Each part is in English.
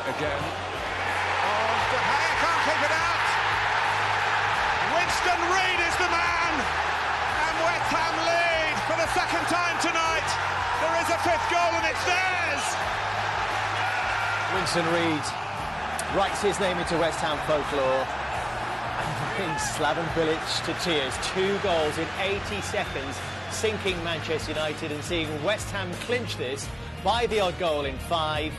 again. Oh, De Gea can't keep it out. Winston Reid is the man, and West Ham lead for the second time tonight. There is a fifth goal and it's theirs. Winston Reid writes his name into West Ham folklore and brings Slaven Bilic to tears. 2 goals in 80 seconds, sinking Manchester United and seeing West Ham clinch this by the odd goal in 5.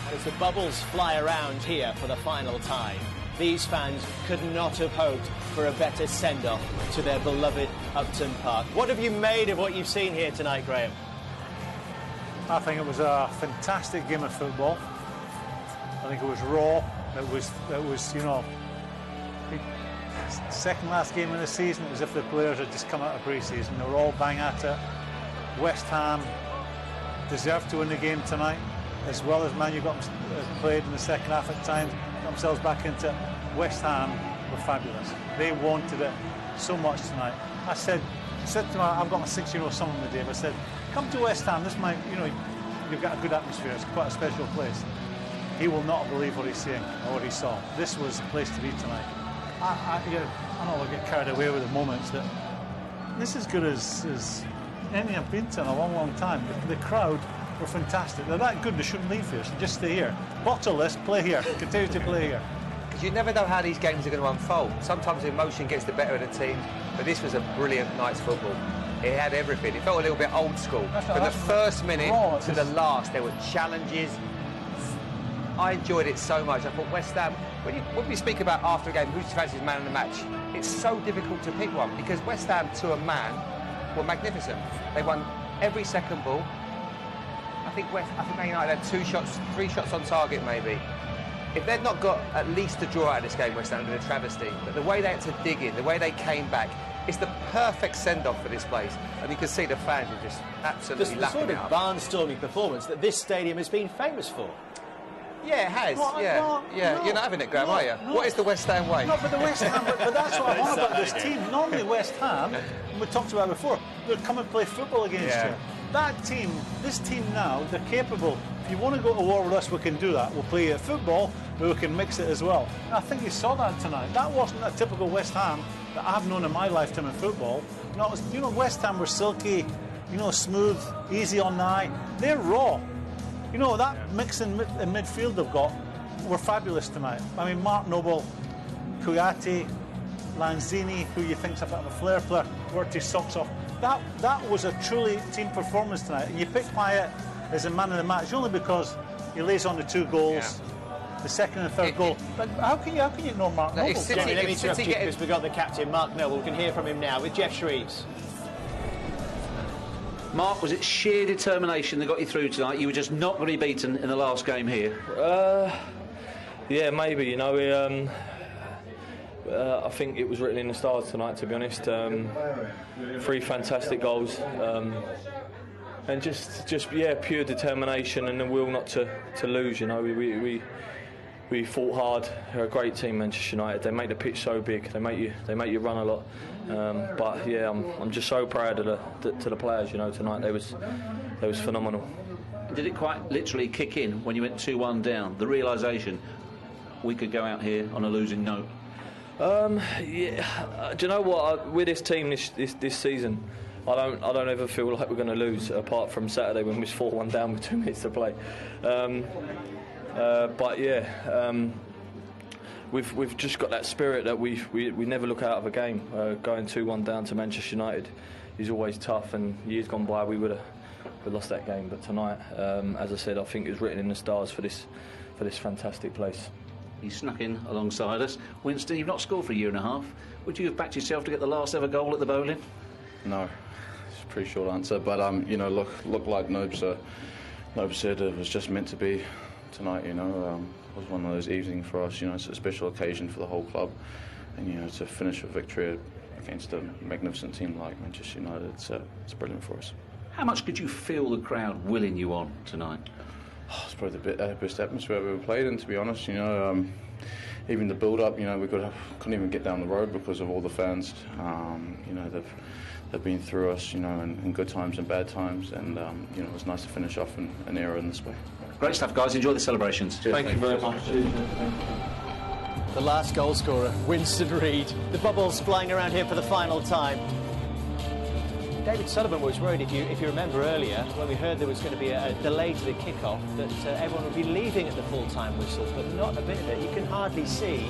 And as the bubbles fly around here for the final time, these fans could not have hoped for a better send-off to their beloved Upton Park. What have you made of what you've seen here tonight, Graham? I think it was a fantastic game of football. I think it was raw. It was, you know, second last game of the season. It was as if the players had just come out of pre-season. They were all bang at it. West Ham deserved to win the game tonight, as well as Man U got played in the second half at times, got themselves back into it. West Ham were fabulous. They wanted it so much tonight. I said to my, I've got my 6-year-old son on the day, I said, come to West Ham, this might, you know, you've got a good atmosphere, it's quite a special place. He will not believe what he's seeing or what he saw. This was the place to be tonight. I don't want to get carried away with the moments that this is as good as anything I've been to in a long, long time. The crowd were fantastic. They're that good they shouldn't leave here, so just stay here. Bottle this, play here, continue to play here. Because you never know how these games are going to unfold. Sometimes emotion gets the better of the team, but this was a brilliant night's football. It had everything. It felt a little bit old school. From the first minute to the last, there were challenges. I enjoyed it so much. I thought West Ham, when we speak about after a game, who's fancy's man of the match, it's so difficult to pick one because West Ham, to a man, were magnificent. They won every second ball. I think Man United had 3 shots on target maybe. If they'd not got at least a draw out of this game, West Ham would have been a travesty. But the way they had to dig in, the way they came back, it's the perfect send-off for this place. And you can see the fans are just absolutely lapping the it up. sort of barnstorming performance that this stadium has been famous for. Yeah, it has. No, You're not having it, Graham, are you? What is the West Ham way? No, but the West Ham, but that's what I'm on about this team. Normally West Ham, we talked about it before, they'd come and play football against you. That team, this team now, they're capable. If you want to go to war with us, we can do that. We'll play at football, but we can mix it as well. And I think you saw that tonight. That wasn't a typical West Ham that I've known in my lifetime in football. You know, West Ham were silky, you know, smooth, easy on the eye. They're raw. You know, that mix in midfield they've got were fabulous tonight. I mean, Mark Noble, Kouyaté, Lanzini, who you think's a bit of a flair player, worked his socks off. That was a truly team performance tonight. And you pick Payet as a man of the match only because he lays on the 2 goals, the second and third goal. But how can you ignore Mark Noble? Let me interrupt you because we've got the captain, Mark Noble. We can hear from him now with Jeff Shreves. Mark, was it sheer determination that got you through tonight? You were just not going to be beaten in the last game here. Yeah, maybe. You know, I think it was written in the stars tonight. To be honest, 3 fantastic goals, and just pure determination and the will not to lose. You know, we fought hard. They're a great team, Manchester United. They make the pitch so big. They make you run a lot. But yeah, I'm just so proud of the players. You know, tonight they was phenomenal. Did it quite literally kick in when you went 2-1 down? The realisation we could go out here on a losing note. Yeah. Do you know what? With this team this season, I don't ever feel like we're going to lose, apart from Saturday when we was 4-1 down with 2 minutes to play. But yeah. We've just got that spirit that we never look out of a game. Going 2-1 down to Manchester United is always tough, and years gone by we would have lost that game. But tonight, as I said, I think it's written in the stars for this fantastic place. He snuck in alongside us. Winston, you've not scored for a year and a half. Would you have backed yourself to get the last ever goal at the Boleyn? No, it's a pretty short answer. But you know, look like Nobe said, it was just meant to be tonight. You know. It was one of those evenings for us, you know, it's a special occasion for the whole club, and you know, to finish a victory against a magnificent team like Manchester United, it's brilliant for us. How much could you feel the crowd willing you on tonight? It's probably the best atmosphere I've ever played in, to be honest. You know, even the build-up, you know, we couldn't even get down the road because of all the fans. You know, have been through us, you know, in good times and bad times, and you know, it was nice to finish off an era in this way. Great stuff, guys. Enjoy the celebrations. Thank you very much. The last goal scorer, Winston Reid. The bubbles flying around here for the final time. David Sullivan was worried, if you remember earlier, when we heard there was going to be a delay to the kick-off, that everyone would be leaving at the full-time whistle, but not a bit of it. You can hardly see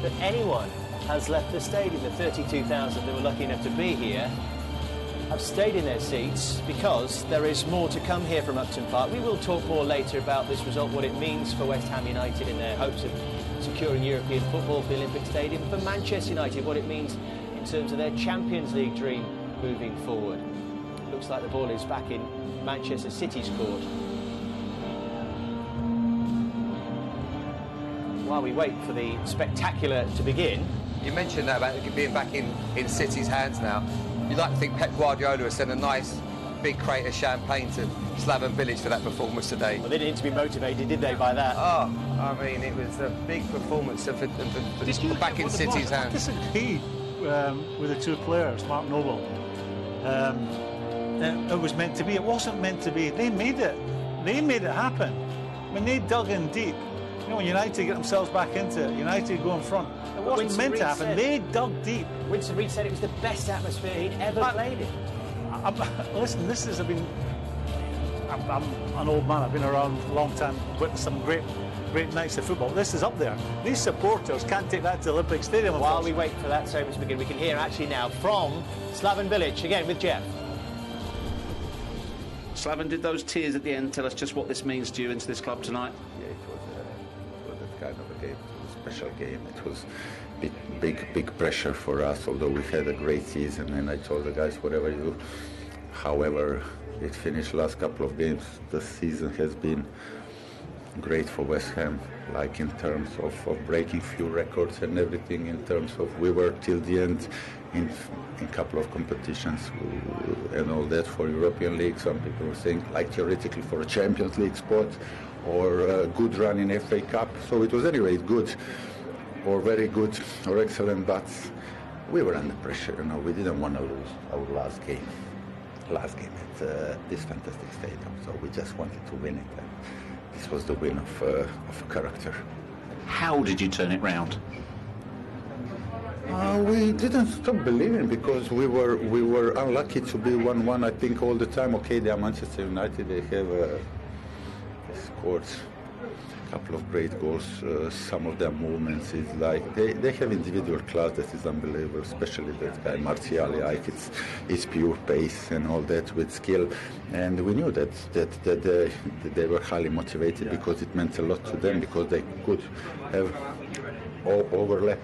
that anyone has left the stadium. The 32,000 that were lucky enough to be here have stayed in their seats because there is more to come here from Upton Park. We will talk more later about this result, what it means for West Ham United in their hopes of securing European football for the Olympic Stadium, for Manchester United, what it means in terms of their Champions League dream moving forward. Looks like the ball is back in Manchester City's court. While we wait for the spectacular to begin. You mentioned that about it being back in City's hands now. You'd like to think Pep Guardiola has sent a nice big crate of champagne to Slaven Bilic for that performance today. Well, they didn't need to be motivated, did they, by that? Oh, I mean, it was a big performance for back in City's hands. I disagree with the two players, Mark Noble. And it was meant to be. It wasn't meant to be. They made it. They made it happen. When they dug in deep, you know, when United get themselves back into it, United go in front. It wasn't meant to happen. They dug deep. Winston Reid said it was the best atmosphere he'd ever played in. Listen, I'm an old man. I've been around a long time, witnessed some great nights of football. This is up there. These supporters can't take that to the Olympic Stadium. While we wait for that ceremony to begin, we can hear actually now from Slaven Bilic, again with Jeff. Slaven, did those tears at the end tell us just what this means to you into this club tonight? Yeah, it was that kind of a game. It was a special game. It was big pressure for us, although we had a great season, and I told the guys, whatever you do, however it finished last couple of games, the season has been great for West Ham, like in terms of breaking few records and everything, in terms of we were till the end in a couple of competitions and all that for European League. Some people were saying like theoretically for a Champions League spot or a good run in FA Cup. So it was anyway good or very good or excellent, but we were under pressure. You know, we didn't want to lose our last game at this fantastic stadium. So we just wanted to win it. And this was the win of character. How did you turn it round? We didn't stop believing because we were unlucky to be 1-1. I think all the time. Okay, they are Manchester United. They have they scored a couple of great goals. Some of their movements is like they have individual class that is unbelievable. Especially that guy Martial. Like it's pure pace and all that with skill. And we knew that they were highly motivated because it meant a lot to them because they could have overlap.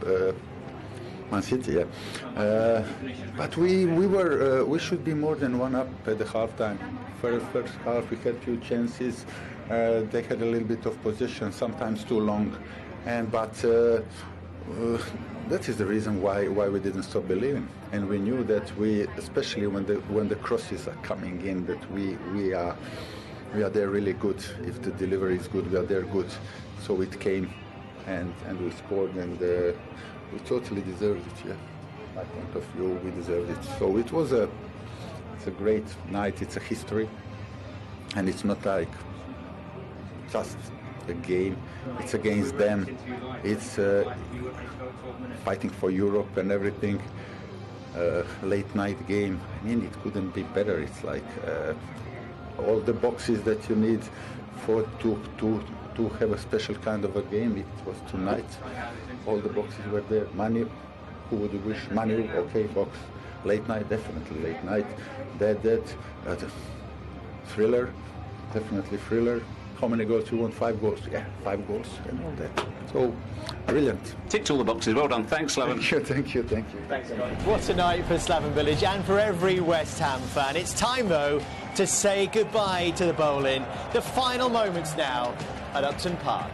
Man City, yeah. But we should be more than one up at the half time. First half we had few chances. They had a little bit of possession, sometimes too long, but that is the reason why we didn't stop believing. And we knew that especially when the crosses are coming in, that we are there really good. If the delivery is good, we are there good. So it came, and we scored, and we totally deserved it. Yeah, my point of view, we deserved it. So it's a great night. It's a history, and it's not like just a game. It's against them. It's fighting for Europe and everything. Late night game. I mean, it couldn't be better. It's like all the boxes that you need to have a special kind of a game. It was tonight. All the boxes were there. Money, who would you wish? Money, okay, box. Late night, definitely late night. That. Thriller, definitely thriller. How many goals you want? 5 goals. Yeah, 5 goals and all that. So, brilliant. Ticked all the boxes. Well done. Thanks, Slaven. Thank you. Thanks a lot. What a night for Slaven Bilic and for every West Ham fan. It's time, though, to say goodbye to the Boleyn. The final moments now at Upton Park.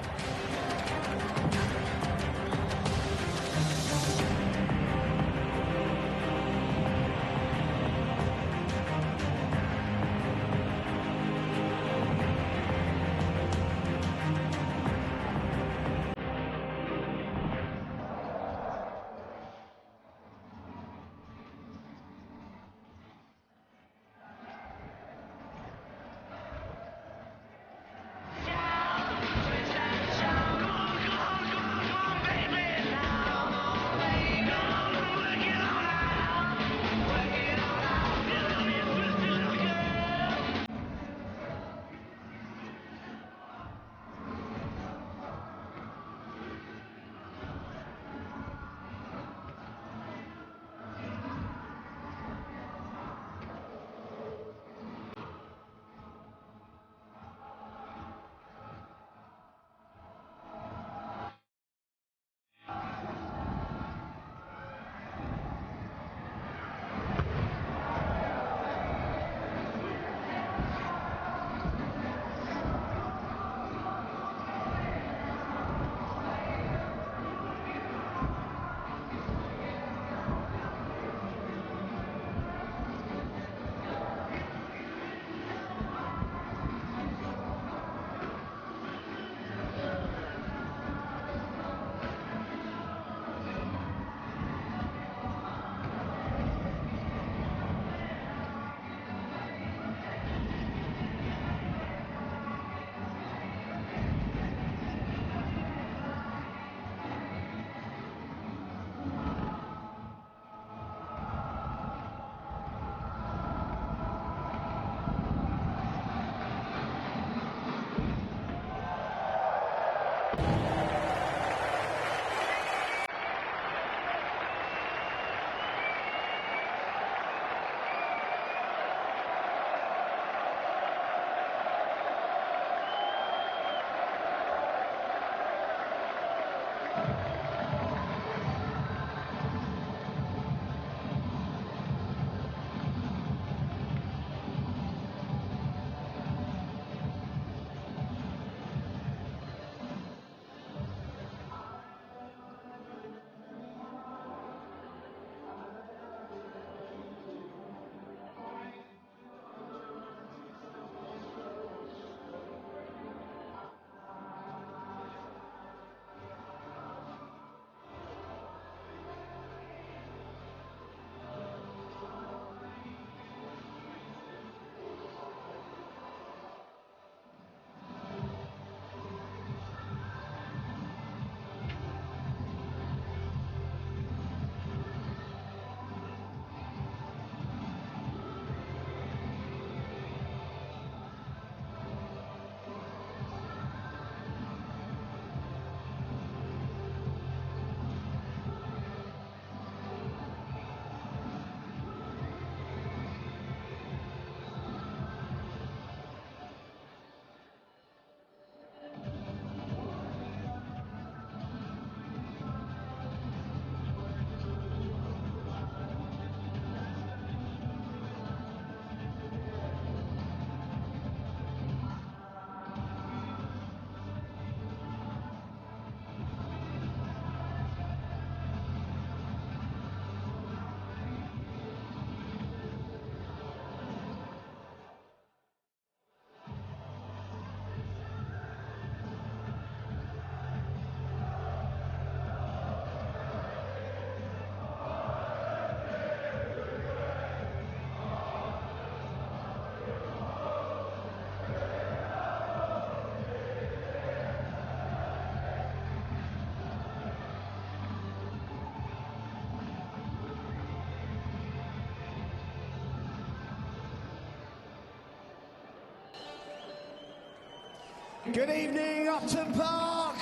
Good evening, Upton Park.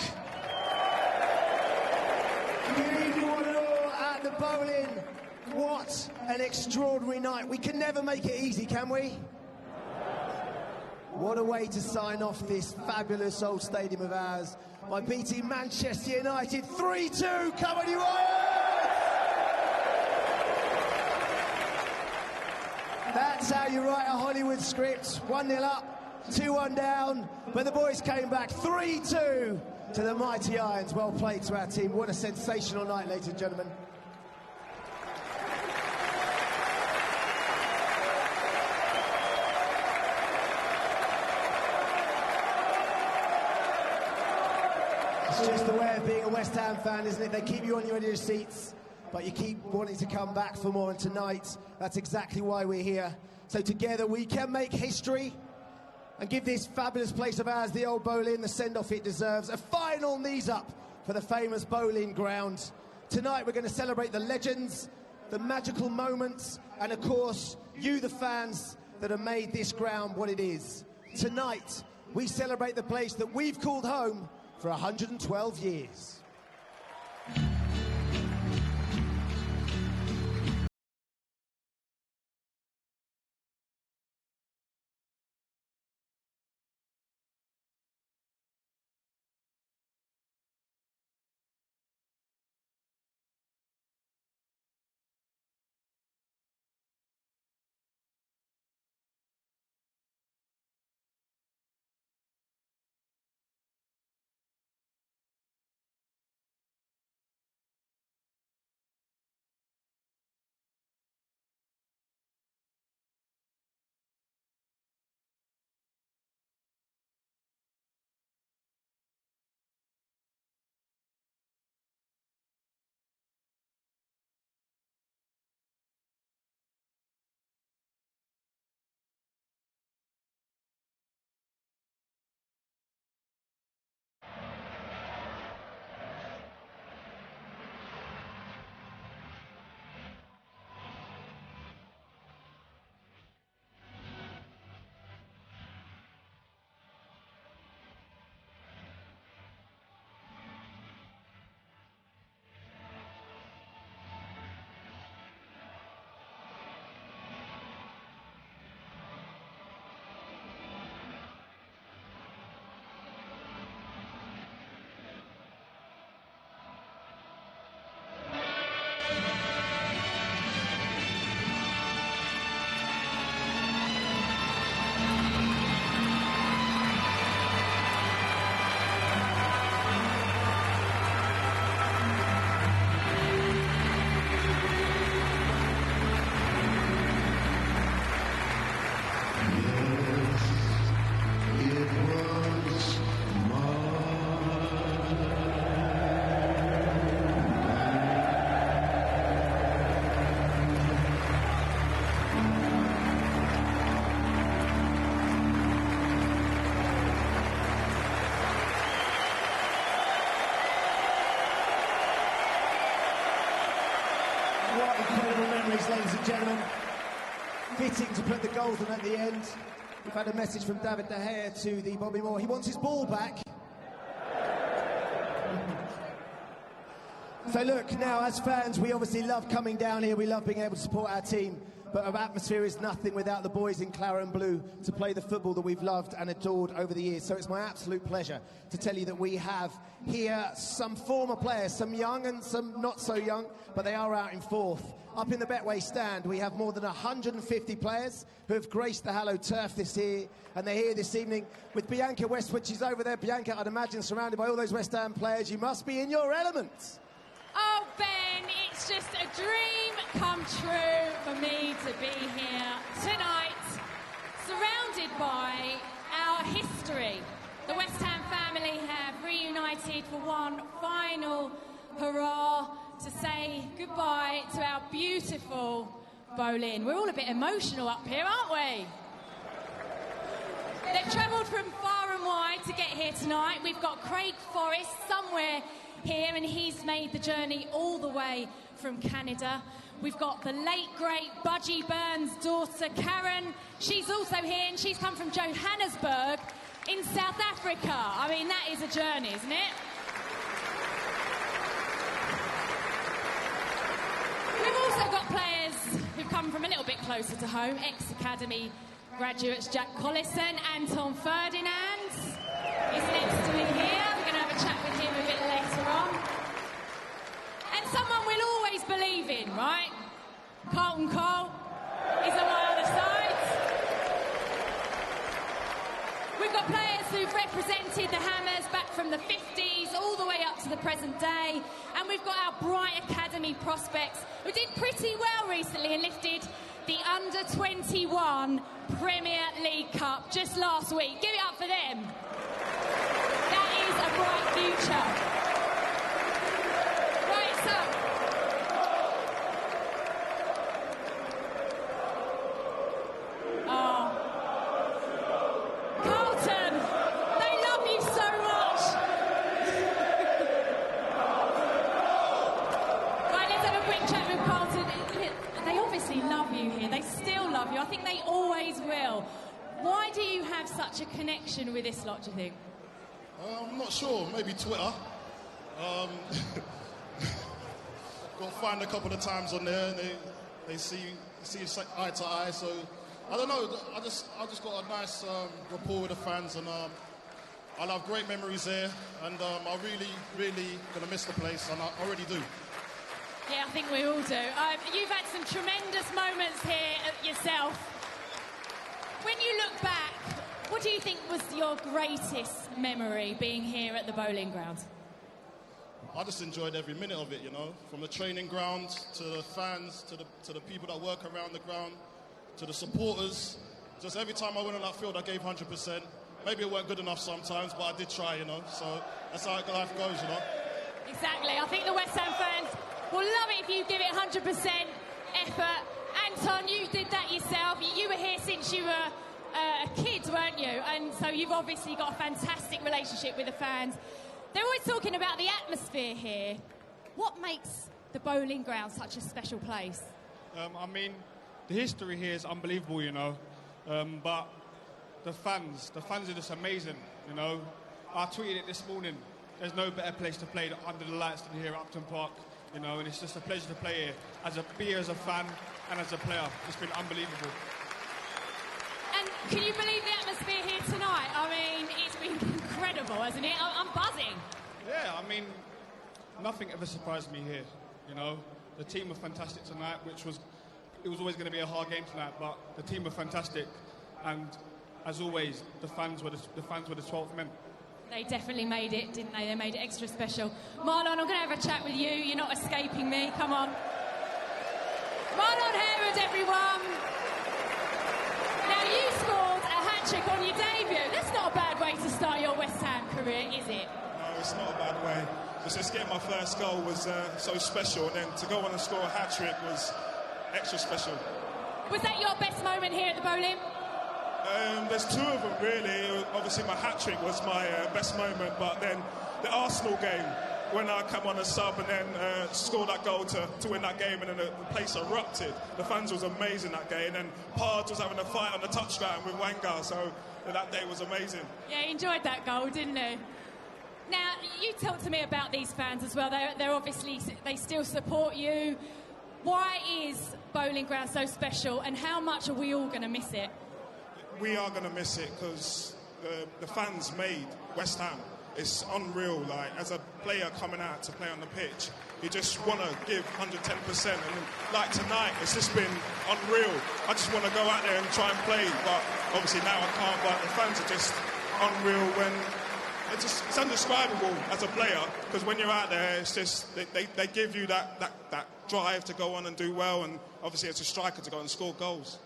Good evening, one and all, at the Boleyn. What an extraordinary night. We can never make it easy, can we? What a way to sign off this fabulous old stadium of ours by beating Manchester United 3-2. Come on, you Irons! That's how you write a Hollywood script. 1-0 up, 2-1 down, but the boys came back 3-2 to the mighty Irons. Well played to our team. What a sensational night, ladies and gentlemen. It's just the way of being a West Ham fan, isn't it? They keep you on your edge of your seats, but you keep wanting to come back for more. And tonight, that's exactly why we're here. So together we can make history and give this fabulous place of ours, the old Boleyn, the send-off it deserves. A final knees up for the famous Boleyn Ground. Tonight we're going to celebrate the legends, the magical moments, and of course, you, the fans, that have made this ground what it is. Tonight, we celebrate the place that we've called home for 112 years. What incredible memories, ladies and gentlemen. Fitting to put the goals on at the end. We've had a message from David De Gea to the Bobby Moore. He wants his ball back. So look, now as fans, we obviously love coming down here. We love being able to support our team. But our atmosphere is nothing without the boys in claret and blue to play the football that we've loved and adored over the years. So it's my absolute pleasure to tell you that we have here some former players, some young and some not so young, but they are out in fourth. Up in the Betway stand, we have more than 150 players who have graced the hallowed turf this year, and they're here this evening with Bianca Westwood. She's over there. Bianca, I'd imagine, surrounded by all those West Ham players. You must be in your element. Oh, Ben, it's just a dream come true for me to be here tonight, surrounded by our history. The West Ham family have reunited for one final hurrah to say goodbye to our beautiful Boleyn. We're all a bit emotional up here, aren't we? They've travelled from far and wide to get here tonight. We've got Craig Forrest somewhere here, and he's made the journey all the way from Canada. We've got the late, great Budgie Burns' daughter, Karen. She's also here, and she's come from Johannesburg in South Africa. I mean, that is a journey, isn't it? We've also got players who've come from a little bit closer to home. Ex-academy graduates Jack Collison, Anton Ferdinand is next to me here. We're going to have a chat with him a bit later on. And someone we'll always believe in, right? Carlton Cole is on my other side. We've got players who've represented the Hammers back from the 50s all the way up to the present day. And we've got our bright academy prospects who did pretty well recently and lifted the Under-21 Premier League Cup just last week. Give it up for them. That is a bright future. Right, so... Carlton, they love you so much. Right, let's have a quick chat with Carlton. They obviously love you here. They still love you. I think they always will. Why do you have such a connection with this lot, do you think? I'm not sure. Maybe Twitter. Got fined a couple of times on there, and they see eye to eye. So I don't know. I just got a nice rapport with the fans, and I'll have great memories there. And I really gonna miss the place, and I already do. Yeah, I think we all do. You've had some tremendous moments here yourself. When you look back, what do you think was your greatest memory being here at the Boleyn Ground? I just enjoyed every minute of it, you know, from the training ground to the fans, to the people that work around the ground, to the supporters. Just every time I went on that field, I gave 100%. Maybe it weren't good enough sometimes, but I did try, you know. So that's how life goes, you know. Exactly. I think the West Ham fans will love it if you give it 100% effort. Anton, you did that yourself. You were here since you were a kid, weren't you? And so you've obviously got a fantastic relationship with the fans. They're always talking about the atmosphere here. What makes the Boleyn Ground such a special place? I mean, the history here is unbelievable, you know. But the fans are just amazing, you know. I tweeted it this morning. There's no better place to play under the lights than here at Upton Park, you know. And it's just a pleasure to play here, as a fan and as a player. It's been unbelievable. And can you believe the atmosphere here tonight? I mean, it's been incredible, hasn't it? I'm buzzing. Yeah, I mean, nothing ever surprised me here, you know. The team were fantastic tonight, it was always going to be a hard game tonight, but the team were fantastic. And as always, the fans were the 12th men. They definitely made it, didn't they? They made it extra special. Marlon, I'm going to have a chat with you. You're not escaping me. Come on. Marlon Harewood, everyone. Now, you scored a hat-trick on your debut. That's not a bad way to start your West Ham career, is it? No, it's not a bad way. Just getting my first goal was so special, and then to go on and score a hat-trick was extra special. Was that your best moment here at the Boleyn? There's two of them, really. Obviously, my hat-trick was my best moment, but then the Arsenal game, when I come on a sub and then scored that goal to win that game, and then the place erupted. The fans was amazing that day, and then Pards was having a fight on the touchline with Wenger, so that day was amazing. Yeah, you enjoyed that goal, didn't you? Now, you talk to me about these fans as well. They're obviously, they still support you. Why is Boleyn Ground so special, and how much are we all going to miss it? We are going to miss it because the fans made West Ham. It's unreal. Like, as a player coming out to play on the pitch, you just want to give 110%. And like tonight, it's just been unreal. I just want to go out there and try and play, but obviously now I can't. But the fans are just unreal. When it's indescribable as a player, because when you're out there, it's just they give you that drive to go on and do well, and obviously as a striker to go and score goals.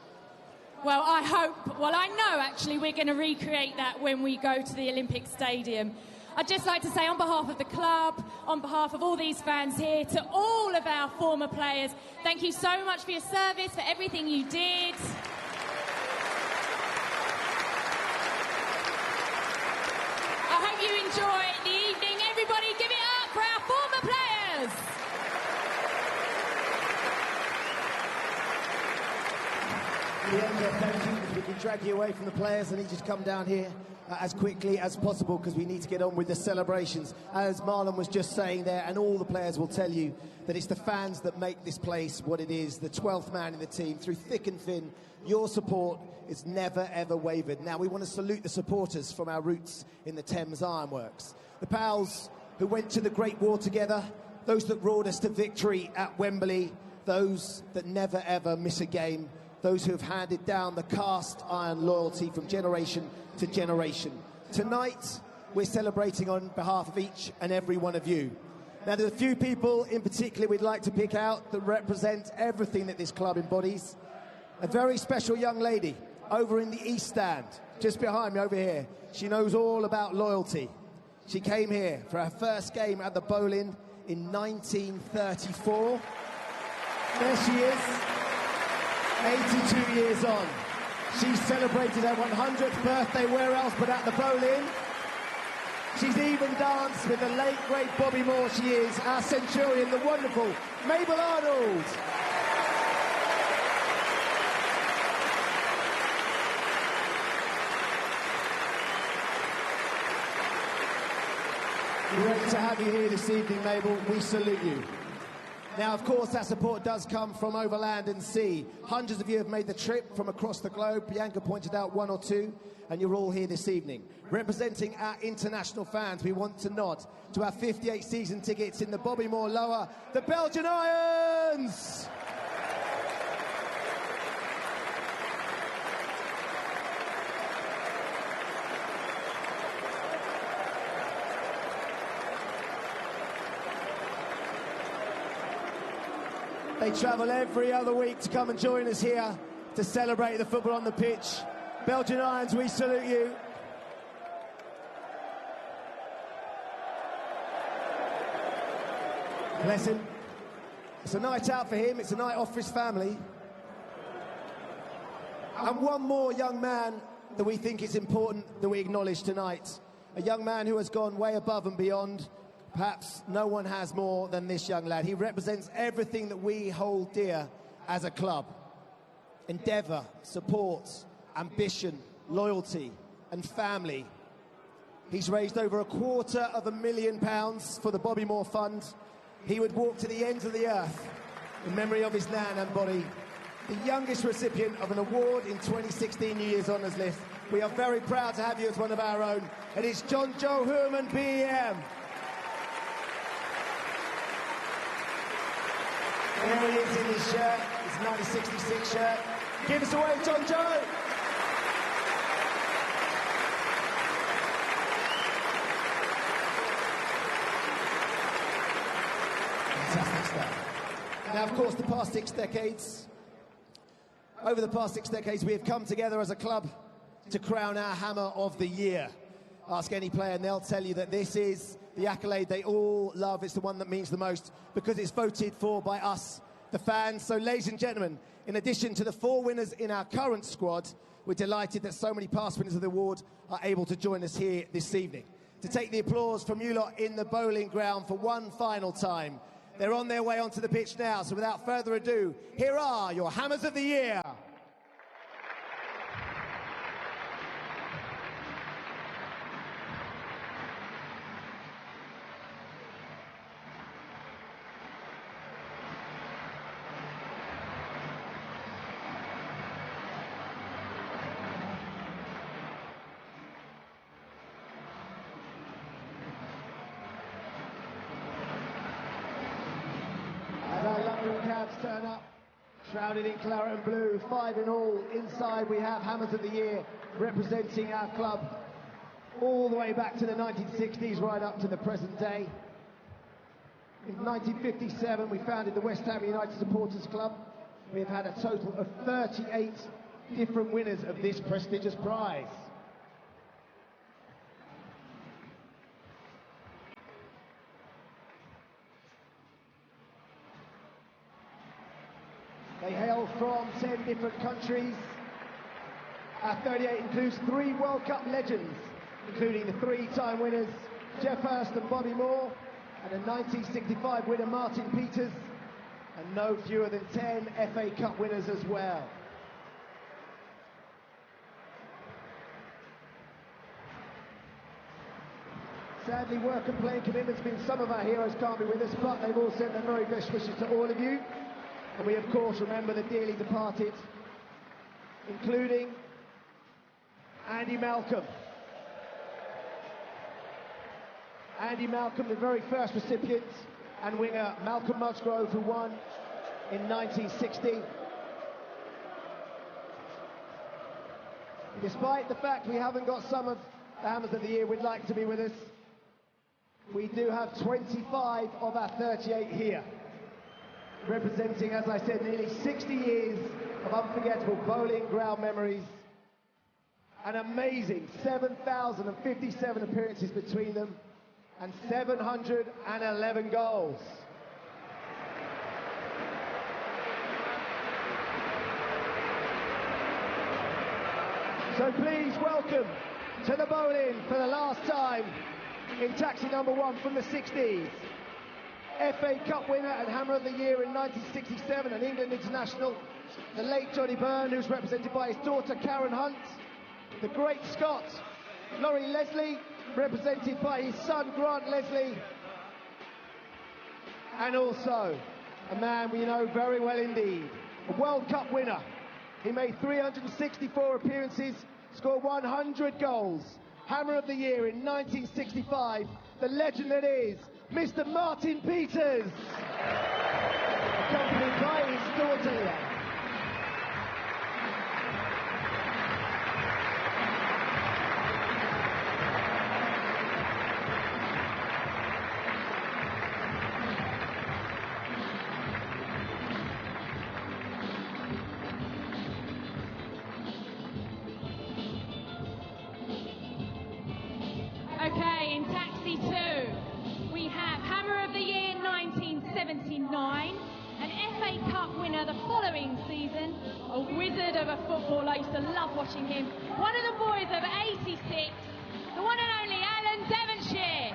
Well, I know actually we're going to recreate that when we go to the Olympic Stadium. I'd just like to say on behalf of the club, on behalf of all these fans here, to all of our former players, thank you so much for your service, for everything you did. I hope you enjoy the evening. Everybody give it up for our former players. Thank you. me drag you away from the players. I need you to come down here as quickly as possible because we need to get on with the celebrations. As Marlon was just saying there, and all the players will tell you, that it's the fans that make this place what it is, the 12th man in the team. Through thick and thin, your support is never, ever wavered. Now, we want to salute the supporters from our roots in the Thames Ironworks. The pals who went to the Great War together, those that roared us to victory at Wembley, those that never, ever miss a game, those who have handed down the cast iron loyalty from generation to generation. Tonight, we're celebrating on behalf of each and every one of you. Now, there's a few people in particular we'd like to pick out that represent everything that this club embodies. A very special young lady over in the East Stand, just behind me over here. She knows all about loyalty. She came here for her first game at the Boleyn in 1934. There she is, 82 years on. She celebrated her 100th birthday where else but at the Boleyn. She's even danced with the late, great Bobby Moore. She is our centurion, the wonderful Mabel Arnold. Great to have you here this evening, Mabel. We salute you. Now, of course, that support does come from over land and sea. Hundreds of you have made the trip from across the globe. Bianca pointed out one or two, and you're all here this evening. Representing our international fans, we want to nod to our 58 season tickets in the Bobby Moore Lower, the Belgian Irons! They travel every other week to come and join us here to celebrate the football on the pitch. Belgian Irons, we salute you. Bless him. It's a night out for him, it's a night off for his family. And one more young man that we think is important that we acknowledge tonight. A young man who has gone way above and beyond. Perhaps no one has more than this young lad. He represents everything that we hold dear as a club. Endeavour, support, ambition, loyalty and family. He's raised over £250,000 for the Bobby Moore Fund. He would walk to the ends of the earth in memory of his nan and body. The youngest recipient of an award in 2016 New Year's Honours List. We are very proud to have you as one of our own. It is John Joe Herman, BEM. There he is in his shirt, his 1966 shirt. Give us away, John Joe! Fantastic stuff. Now, of course, over the past six decades, we have come together as a club to crown our Hammer of the Year. Ask any player and they'll tell you that this is the accolade they all love. It's the one that means the most because it's voted for by us, the fans. So, ladies and gentlemen, in addition to the 4 winners in our current squad, we're delighted that so many past winners of the award are able to join us here this evening. To take the applause from you lot in the Boleyn Ground for one final time. They're on their way onto the pitch now, so without further ado, here are your Hammers of the Year. Turn up, shrouded in claret and blue, 5 in all. Inside we have Hammers of the Year representing our club all the way back to the 1960s, right up to the present day. In 1957 we founded the West Ham United Supporters Club. We have had a total of 38 different winners of this prestigious prize. They hail from 10 different countries. Our 38 includes 3 World Cup legends, including the 3-time winners Geoff Hurst and Bobby Moore, and a 1965 winner Martin Peters, and no fewer than 10 FA Cup winners as well. Sadly, work and playing commitments mean some of our heroes can't be with us, but they've all sent their very best wishes to all of you. And we, of course, remember the dearly departed, including Andy Malcolm. Andy Malcolm, the very first recipient, and winger Malcolm Musgrove, who won in 1960. Despite the fact we haven't got some of the Hammers of the Year we'd like to be with us, we do have 25 of our 38 here, representing, as I said, nearly 60 years of unforgettable Boleyn Ground memories. An amazing 7,057 appearances between them and 711 goals. So please welcome to the Boleyn for the last time in taxi number 1 from the 60s. FA Cup winner and Hammer of the Year in 1967, an England international, the late Johnny Byrne, who's represented by his daughter Karen Hunt, the great Scot Laurie Leslie, represented by his son Grant Leslie, and also a man we know very well indeed, a World Cup winner. He made 364 appearances, scored 100 goals. Hammer of the Year in 1965, the legend that is Mr. Martin Peters, accompanied by his daughter here. Okay, in taxi 2, we have Hammer of the Year 1979, an FA Cup winner the following season, a wizard of a footballer. I used to love watching him. One of the boys of 86, the one and only Alan Devonshire.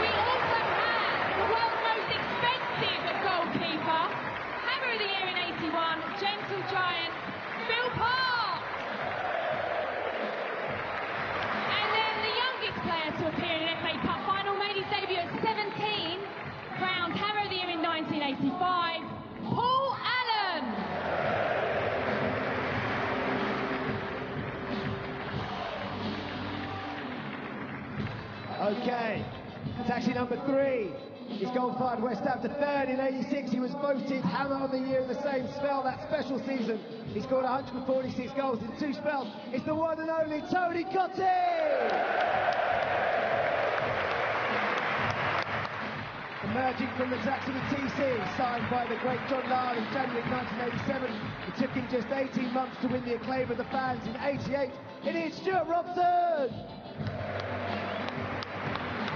We also have the world's most expensive goalkeeper, Hammer of the Year in 81, gentle giant, Phil Park. Player to appear in an FA Cup final, made his debut at 17, crowned Hammer of the Year in 1985, Paul Allen. Okay, taxi number 3. His goal fired West Ham to 3rd in 86. He was voted Hammer of the Year in the same spell that special season. He scored 146 goals in 2 spells. It's the one and only Tony Cottee! Emerging from the taxi with TC, signed by the great John Lyle in January 1987. It took him just 18 months to win the acclaim of the fans in 88. It is Stuart Robson!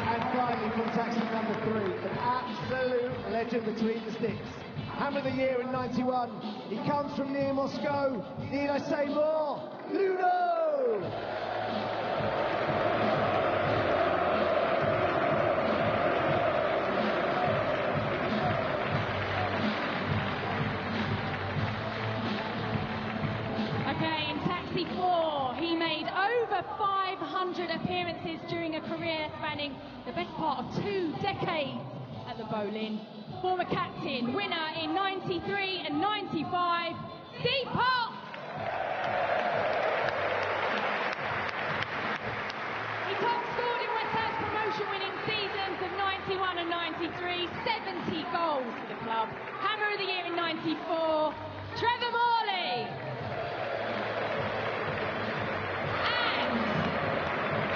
And finally, from taxi number 3, an absolute legend between the sticks. Hammer of the Year in 91. He comes from near Moscow. Need I say more? Ludo! Okay, in taxi 4, he made over 500 appearances during a career spanning the best part of 2 decades at the Boleyn. Former captain, winner in 93 and 95, Steve Pop. He top scored in West Ham's promotion-winning seasons of 91 and 93, 70 goals for the club. Hammer of the Year in 94, Trevor Morley.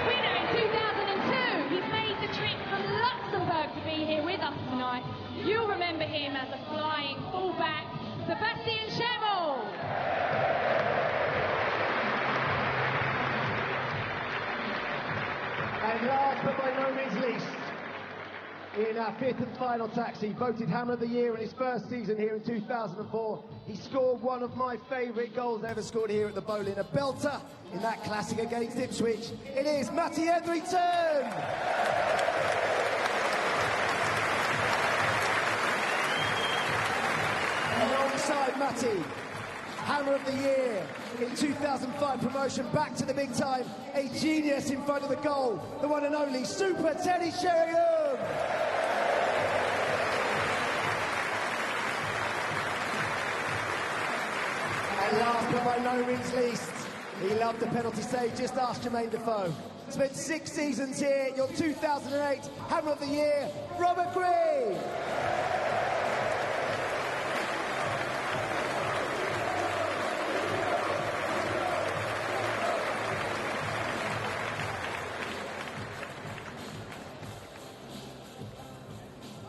Winner in 2002, he's made the trip from Luxembourg to be here with us tonight. You'll remember him as a flying fullback, Sebastian Schemmel. And last but by no means least, in our 5th and final taxi, voted Hammer of the Year in his first season here in 2004. He scored one of my favourite goals ever scored here at the Boleyn, a belter in that classic against Ipswich. It is Matty Etherington! Alongside Matty, Hammer of the Year in 2005 promotion back to the big time. A genius in front of the goal, the one and only Super Teddy Sheringham. And last but by no means least, he loved the penalty save, just ask Jermaine Defoe. Spent 6 seasons here, your 2008 Hammer of the Year, Robert Green.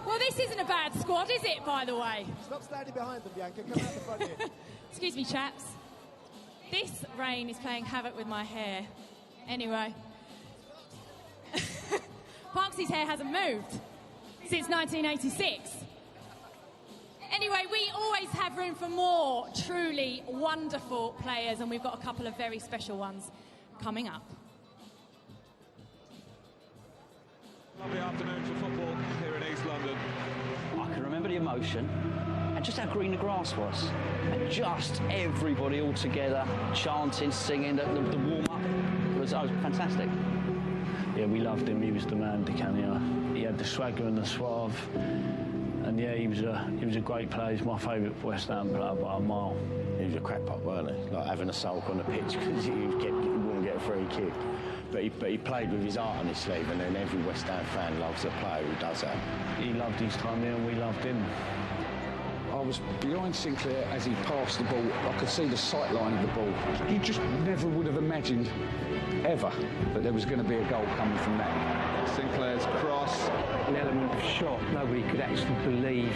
Well, this isn't a bad squad, is it, by the way? Stop standing behind them, Bianca. Come out the front here. Excuse me, chaps. This rain is playing havoc with my hair. Anyway. Parksy's hair hasn't moved since 1986. Anyway, we always have room for more truly wonderful players, and we've got a couple of very special ones coming up. Lovely afternoon for football here in East London. I can remember the emotion and just how green the grass was. And just everybody all together, chanting, singing, the warm-up was fantastic. Yeah, we loved him. He was the man, Di Canio. He had the swagger and the suave. And yeah, he was a great player. He's my favourite West Ham player by a mile. He was a crackpot, weren't he? Like having a sulk on the pitch because he wouldn't get a free kick. But he played with his heart on his sleeve, and then every West Ham fan loves a player who does that. He loved his time here and we loved him. I was behind Sinclair as he passed the ball. I could see the sight line of the ball. You just never would have imagined, ever, that there was going to be a goal coming from that. Sinclair's cross. An element of shock. Nobody could actually believe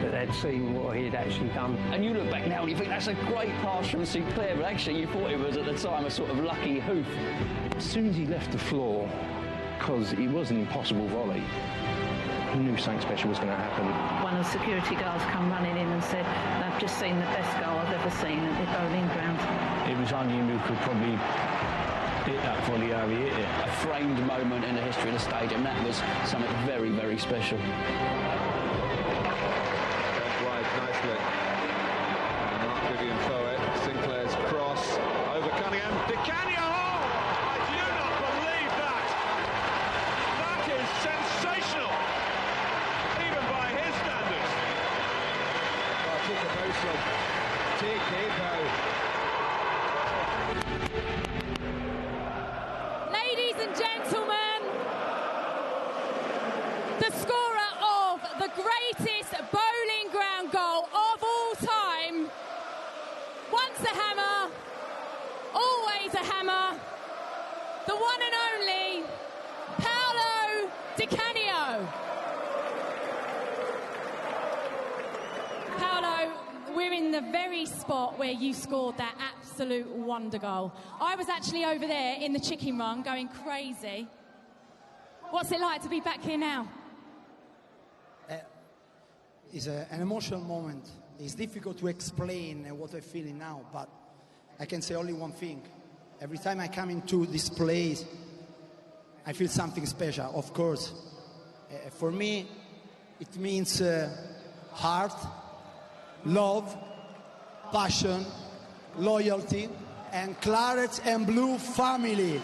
that they'd seen what he had actually done. And you look back now and you think that's a great pass from Sinclair, but actually you thought it was at the time a sort of lucky hoof. As soon as he left the floor, because it was an impossible volley, I knew something special was going to happen. One of the security guards come running in and said, "They've just seen the best goal I've ever seen at the Boleyn Ground." It was only him who could probably hit that volley how he hit it. A framed moment in the history of the stadium. That was something very, very special. Wide nicely. And Mark Vivian Foet, Sinclair's cross over Cunningham. Di Canio! I do not believe that! That is sensational! Even by his standards. Well, take a bow, son. Take a bow. Ladies and gentlemen, the scorer of the greatest Boleyn Ground goal of all time. Once a hammer, always a hammer. The one and only Paolo Di Canio. Paolo, we're in the very spot where you scored that absolute wonder goal. I was actually over there in the chicken run going crazy. What's it like to be back here now? It's an emotional moment. It's difficult to explain what I'm feeling now, but I can say only one thing. Every time I come into this place, I feel something special, of course. For me, it means heart, love, passion, loyalty, and Claret and Blue family.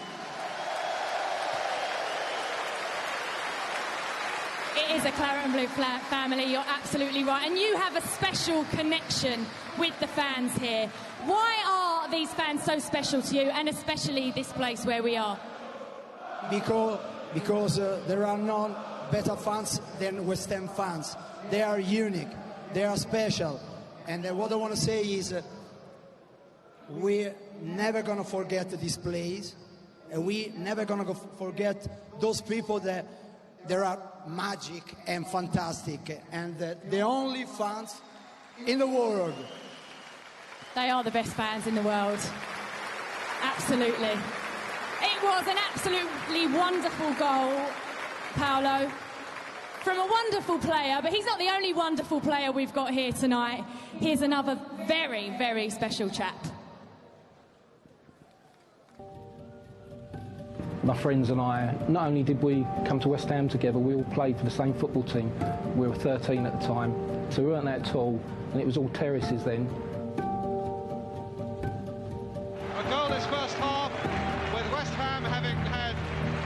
It is a Claret and Blue family, you're absolutely right. And you have a special connection with the fans here. Why are these fans so special to you, and especially this place where we are? Because there are none better fans than West Ham fans. They are unique, they are special. And what I want to say is we're never going to forget this place. And we're never going to forget those people that are magic and fantastic. And the only fans in the world. They are the best fans in the world. Absolutely. It was an absolutely wonderful goal, Paolo, from a wonderful player, but he's not the only wonderful player we've got here tonight. Here's another very, very special chap. My friends and I, not only did we come to West Ham together, we all played for the same football team. We were 13 at the time, so we weren't that tall, and it was all terraces then.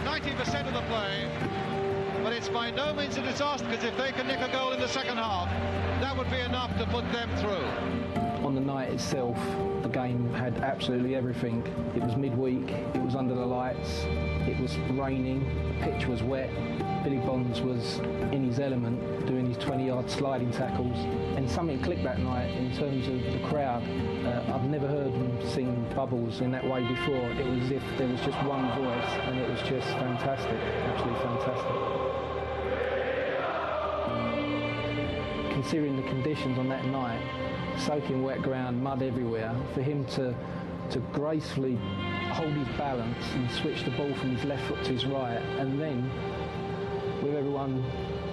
90% of the play, but it's by no means a disaster, because if they can nick a goal in the second half, that would be enough to put them through. On the night itself, the game had absolutely everything. It was midweek, it was under the lights, it was raining, the pitch was wet. Billy Bonds was in his element, doing his 20-yard sliding tackles, and something clicked that night in terms of the crowd. I've never heard them sing Bubbles in that way before. It was as if there was just one voice, and it was just fantastic, absolutely fantastic. Considering the conditions on that night, soaking wet ground, mud everywhere, for him to gracefully hold his balance and switch the ball from his left foot to his right, and then with everyone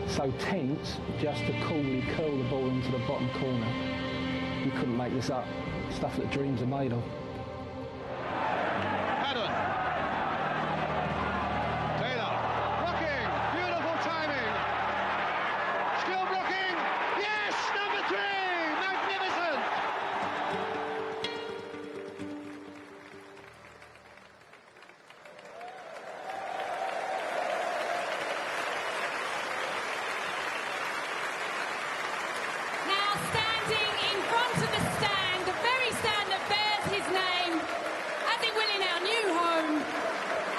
so tense, just to coolly curl the ball into the bottom corner. You couldn't make this up. Stuff that dreams are made of. Haddon. Taylor. Blocking. Beautiful timing. Still blocking. Yes! Number 3! Magnificent! Now standing in front of the stand, the very stand that bears his name, as it will in our new home,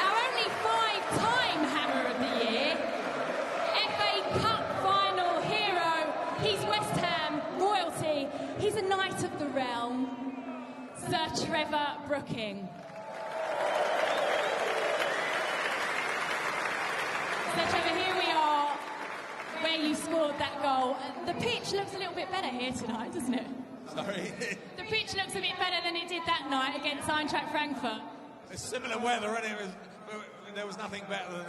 our only 5-time Hammer of the Year, FA Cup final hero, he's West Ham royalty, he's a Knight of the Realm, Sir Trevor Brooking. Sir Trevor, here we are, where you scored that goal. The pitch looks a little bit better here tonight, doesn't it? Sorry. The pitch looks a bit better than it did that night against Eintracht Frankfurt. It's similar weather, and there was nothing better than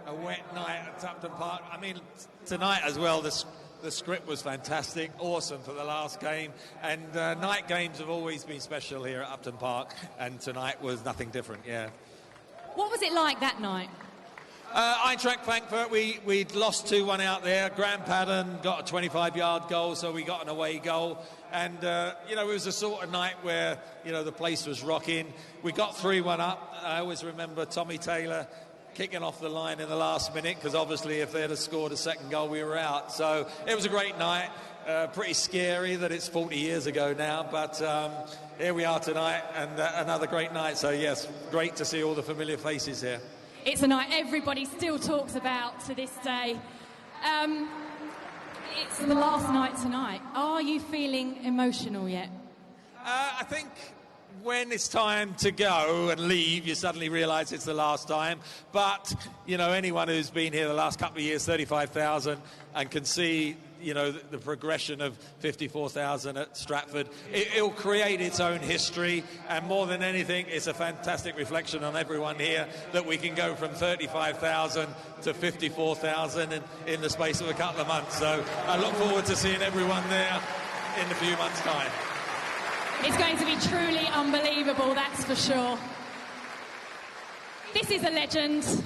a wet night at Upton Park. I mean, tonight as well, the script was fantastic, awesome for the last game, and night games have always been special here at Upton Park, and tonight was nothing different, yeah. What was it like that night? Eintracht Frankfurt, we'd lost 2-1 out there. Graham Paddon got a 25-yard goal, so we got an away goal. And, it was a sort of night where, the place was rocking. We got 3-1 up. I always remember Tommy Taylor kicking off the line in the last minute, because obviously if they'd have scored a second goal, we were out. So it was a great night. Pretty scary that it's 40 years ago now, but here we are tonight, and another great night. So, yes, great to see all the familiar faces here. It's a night everybody still talks about to this day. It's the last night tonight. Are you feeling emotional yet? I think when it's time to go and leave, you suddenly realise it's the last time. But, anyone who's been here the last couple of years, 35,000, and can see, the progression of 54,000 at Stratford, it'll create its own history. And more than anything, it's a fantastic reflection on everyone here that we can go from 35,000 to 54,000 in the space of a couple of months. So I look forward to seeing everyone there in a few months' time. It's going to be truly unbelievable, that's for sure. This is a legend.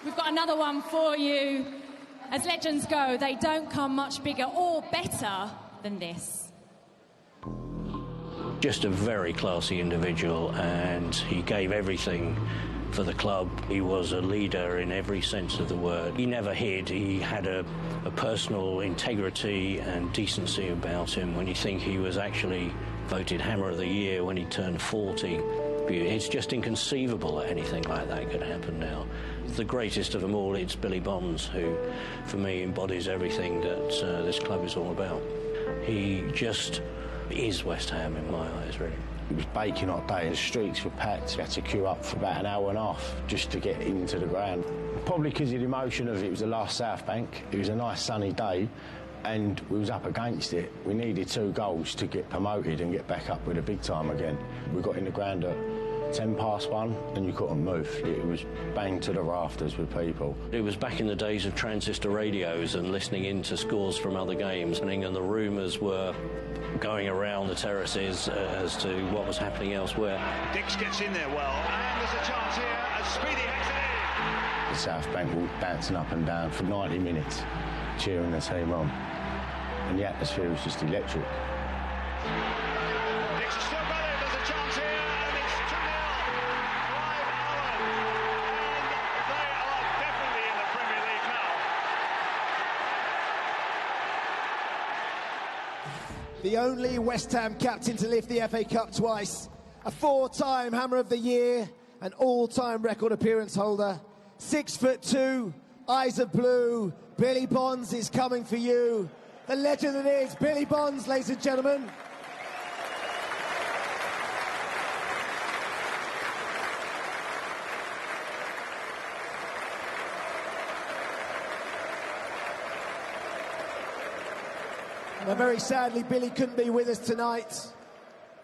We've got another one for you. As legends go, they don't come much bigger or better than this. Just a very classy individual, and he gave everything for the club. He was a leader in every sense of the word. He never hid. He had a personal integrity and decency about him. When you think he was actually voted Hammer of the Year when he turned 40, it's just inconceivable that anything like that could happen now. The greatest of them all, it's Billy Bonds, who, for me, embodies everything that this club is all about. He just is West Ham in my eyes, really. It was baking hot day, the streets were packed. We had to queue up for about an hour and a half just to get into the ground. Probably because of the emotion of it was the last South Bank. It was a nice sunny day, and we was up against it. We needed 2 goals to get promoted and get back up with a big time again. We got in the ground at 1:10 and you couldn't move. It was banged to the rafters with people. It was back in the days of transistor radios and listening in to scores from other games, and the rumours were going around the terraces as to what was happening elsewhere. Dix gets in there well, and there's a chance here as Speedy heads it in. The South Bank were bouncing up and down for 90 minutes, cheering the team on. And the atmosphere was just electric. Dix has still got it, there's a chance here, and it's 2-0. Clive Allen, and they the only West Ham captain to lift the FA Cup twice, a 4-time Hammer of the Year, an all-time record appearance holder, 6'2", eyes of blue, Billy Bonds is coming for you. The legend that is Billy Bonds, ladies and gentlemen. Now, very sadly, Billy couldn't be with us tonight,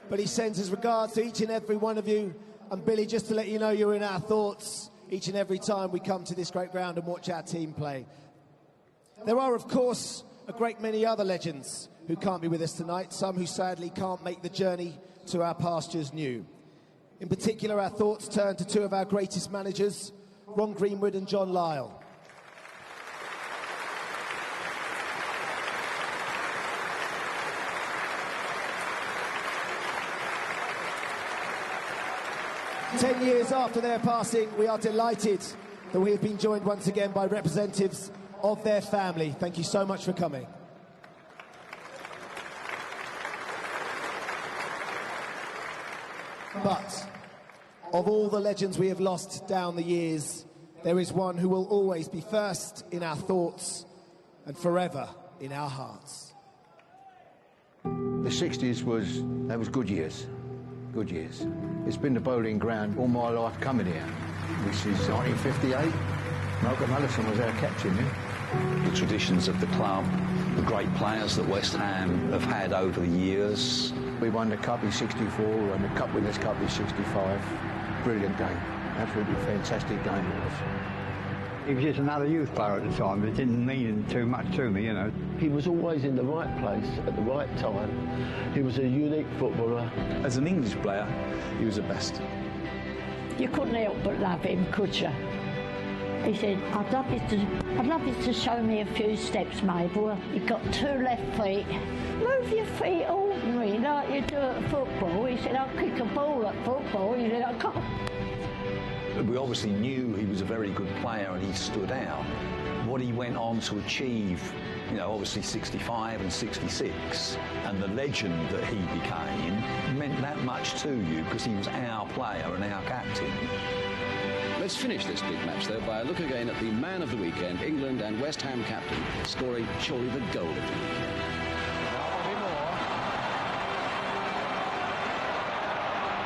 but he sends his regards to each and every one of you. And Billy, just to let you know, you're in our thoughts each and every time we come to this great ground and watch our team play. There are, of course, a great many other legends who can't be with us tonight, some who sadly can't make the journey to our pastures new. In particular, our thoughts turn to two of our greatest managers, Ron Greenwood and John Lyall. Ten years after their passing, we are delighted that we have been joined once again by representatives of their family. Thank you so much for coming. But of all the legends we have lost down the years, there is one who will always be first in our thoughts and forever in our hearts. The 60s was good years. Good years. It's been the Boleyn Ground all my life coming here. This is 1958. Malcolm Allison was our captain then. The traditions of the club, the great players that West Ham have had over the years. We won the Cup in 64 and the Cup Winners' Cup in 65. Brilliant game. Absolutely fantastic game it was. He was just another youth player at the time. It didn't mean too much to me, you know. He was always in the right place at the right time. He was a unique footballer. As an English player, he was the best. You couldn't help but love him, could you? He said, I'd love you to show me a few steps, Mabel. You've got two left feet. Move your feet ordinary, like you do at football. He said, I'll kick a ball at football. He said, I can't. We obviously knew he was a very good player and he stood out. What he went on to achieve, you know, obviously 65 and 66, and the legend that he became meant that much to you because he was our player and our captain. Let's finish this big match, though, by a look again at the man of the weekend, England and West Ham captain, scoring surely the goal of the weekend.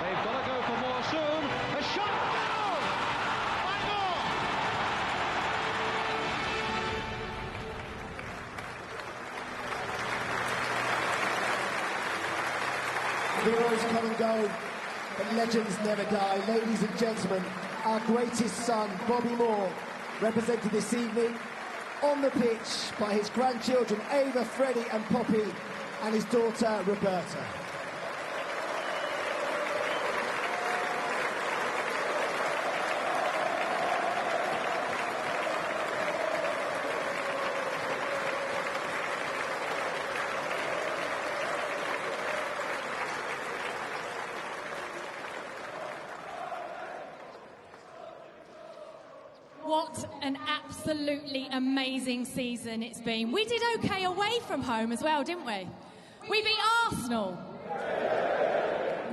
They've got to go for more soon. A shot down! Heroes come and go, but legends never die. Ladies and gentlemen, our greatest son, Bobby Moore, represented this evening on the pitch by his grandchildren, Ava, Freddie and Poppy, and his daughter, Roberta. What an absolutely amazing season it's been. We did okay away from home as well, didn't we? We beat Arsenal.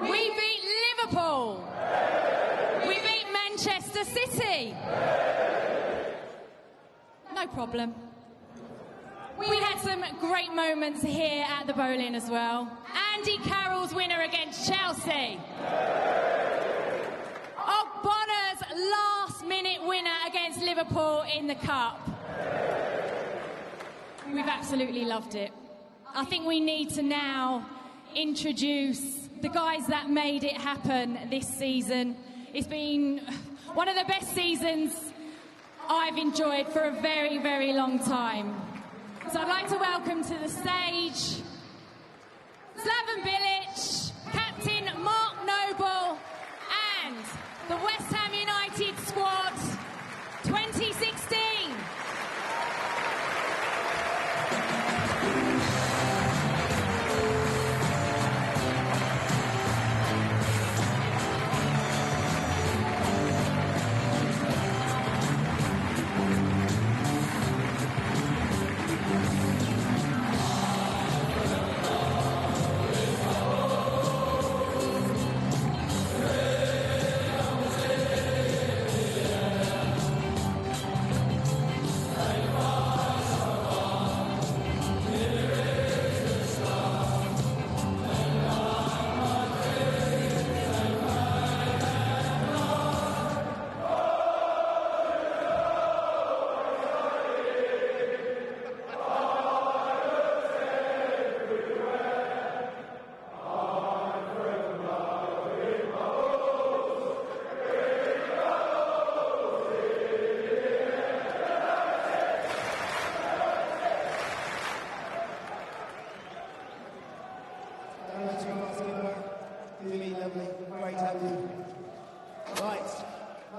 We beat Liverpool. We beat Manchester City. No problem. We had some great moments here at the Boleyn as well. Andy Carroll's winner against Chelsea. Ogbonna's last-minute winner against Liverpool in the Cup. We've absolutely loved it. I think we need to now introduce the guys that made it happen this season. It's been one of the best seasons I've enjoyed for a very, very long time. So I'd like to welcome to the stage Slaven Bilic, Captain Mark Noble, and the West Ham United squad 2016.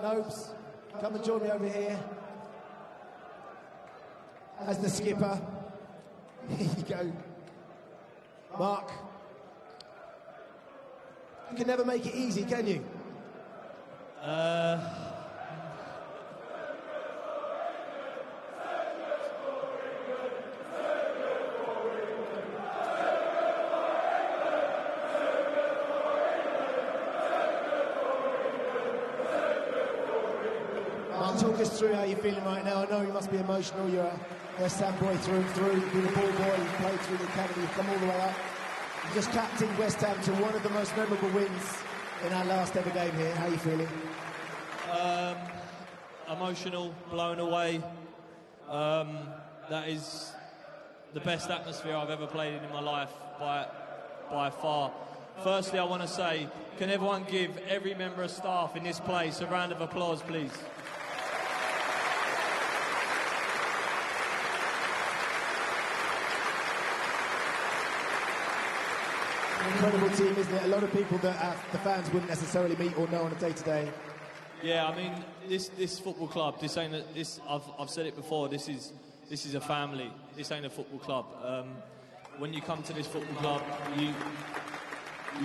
Nobes, come and join me over here. As the skipper. Here you go. Mark. You can never make it easy, can you? Mark, talk us through how you're feeling right now. I know you must be emotional. You're a West Ham boy through and through. You've been a ball boy, you've played through the academy, you've come all the way up. You just captained West Ham to one of the most memorable wins in our last ever game here. How are you feeling? Emotional, blown away. That is the best atmosphere I've ever played in my life by far. Firstly, I want to say, can everyone give every member of staff in this place a round of applause, please? Incredible team, isn't it? A lot of people that the fans wouldn't necessarily meet or know on a day-to-day. Yeah, I mean, this football club, this ain't I've said it before, this is a family. This ain't a football club. When you come to this football club, you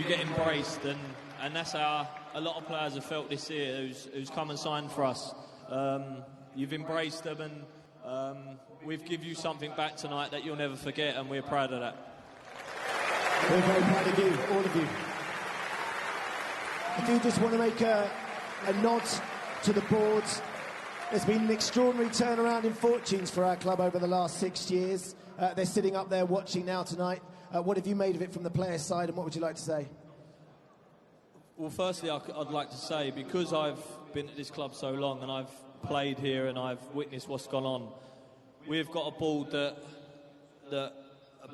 get embraced, and that's how a lot of players have felt this year who's come and signed for us. You've embraced them, and we've given you something back tonight that you'll never forget, and we're proud of that. We're very proud of you, all of you. I do just want to make a nod to the board. There's been an extraordinary turnaround in fortunes for our club over the last 6 years. They're sitting up there watching now tonight. What have you made of it from the players' side, and what would you like to say? Well, firstly, I'd like to say, because I've been at this club so long and I've played here and I've witnessed what's gone on, we've got a board that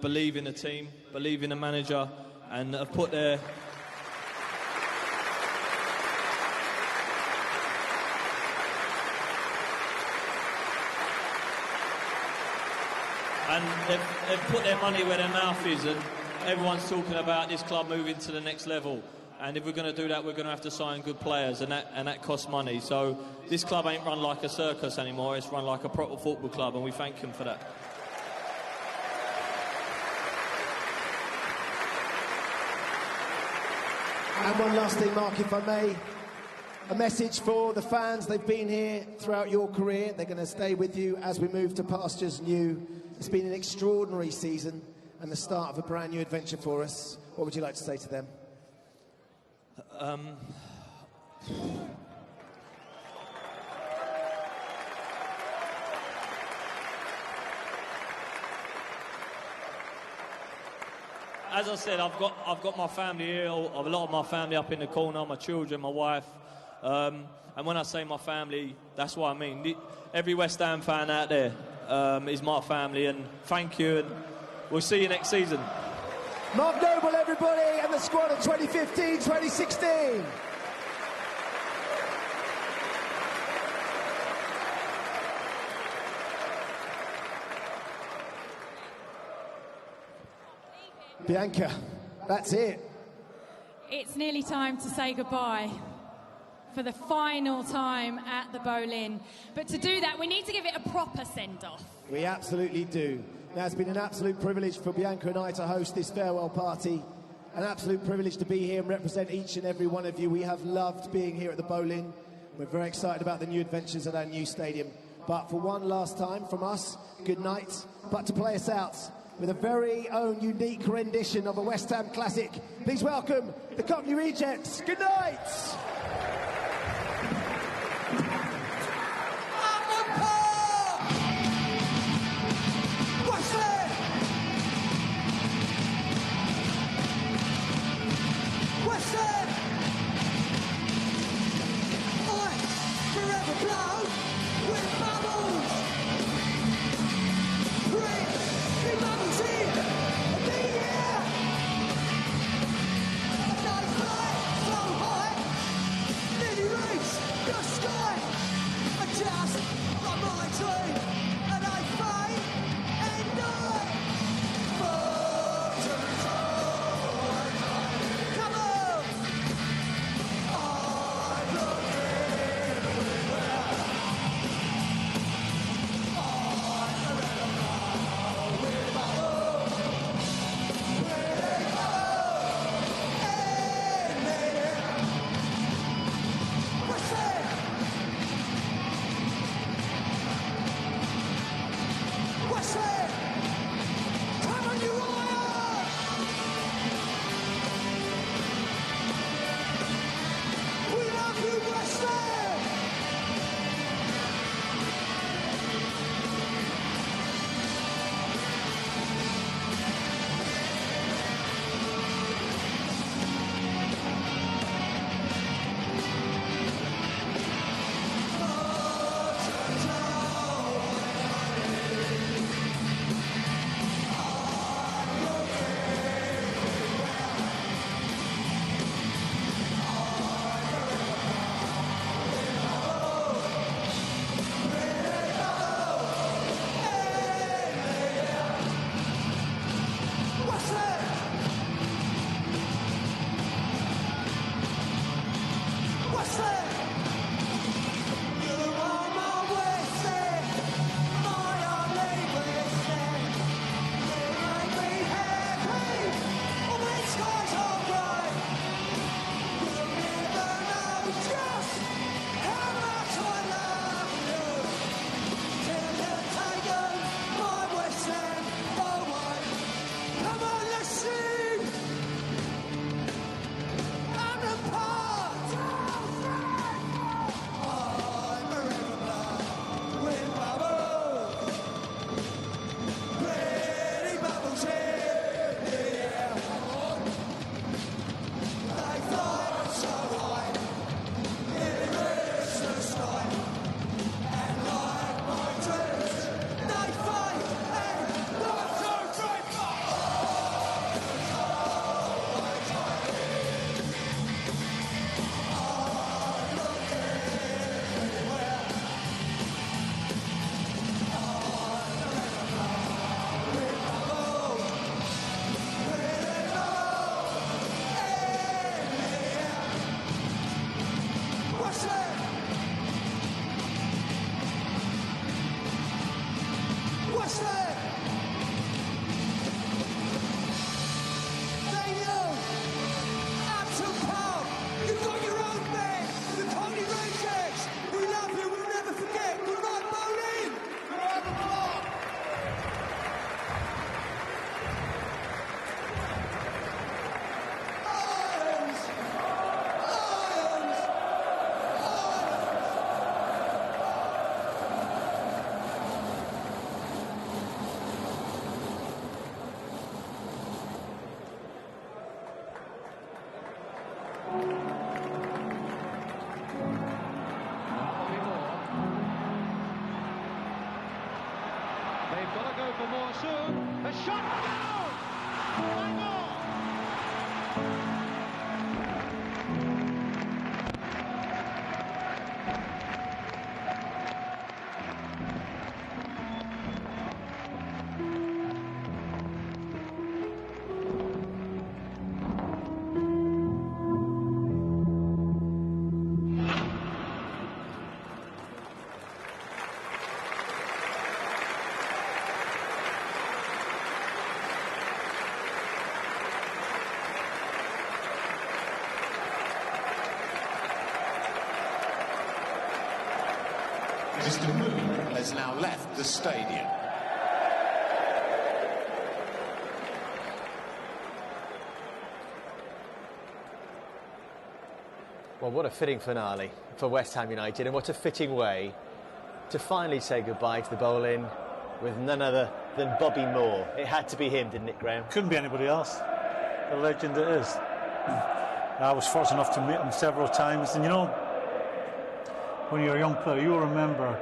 believe in the team, believe in the manager, and have put their... And they've put their money where their mouth is, and everyone's talking about this club moving to the next level. And if we're going to do that, we're going to have to sign good players, and that costs money. So this club ain't run like a circus anymore, it's run like a proper football club, and we thank them for that. And one last thing, Mark, if I may. A message for the fans. They've been here throughout your career. They're going to stay with you as we move to pastures new. It's been an extraordinary season and the start of a brand new adventure for us. What would you like to say to them? As I said, I've got my family here, a lot of my family up in the corner, my children, my wife. And when I say my family, that's what I mean. Every West Ham fan out there is my family, and thank you, and we'll see you next season. Mark Noble, everybody, and the squad of 2015-2016. Bianca, that's it. It's nearly time to say goodbye for the final time at the Boleyn. But to do that, we need to give it a proper send-off. We absolutely do. Now, it's been an absolute privilege for Bianca and I to host this farewell party. An absolute privilege to be here and represent each and every one of you. We have loved being here at the Boleyn. We're very excited about the new adventures at our new stadium. But for one last time from us, good night. But to play us out with a very own unique rendition of a West Ham classic, please welcome the Cockney Rejects. Good night! They've got to go for more soon. A shot down! One more! Mr. Moon has now left the stadium. Well, what a fitting finale for West Ham United, and what a fitting way to finally say goodbye to the Boleyn with none other than Bobby Moore. It had to be him, didn't it, Graham? Couldn't be anybody else. The legend it is. I was fortunate enough to meet him several times, and you know, when you're a young player, you'll remember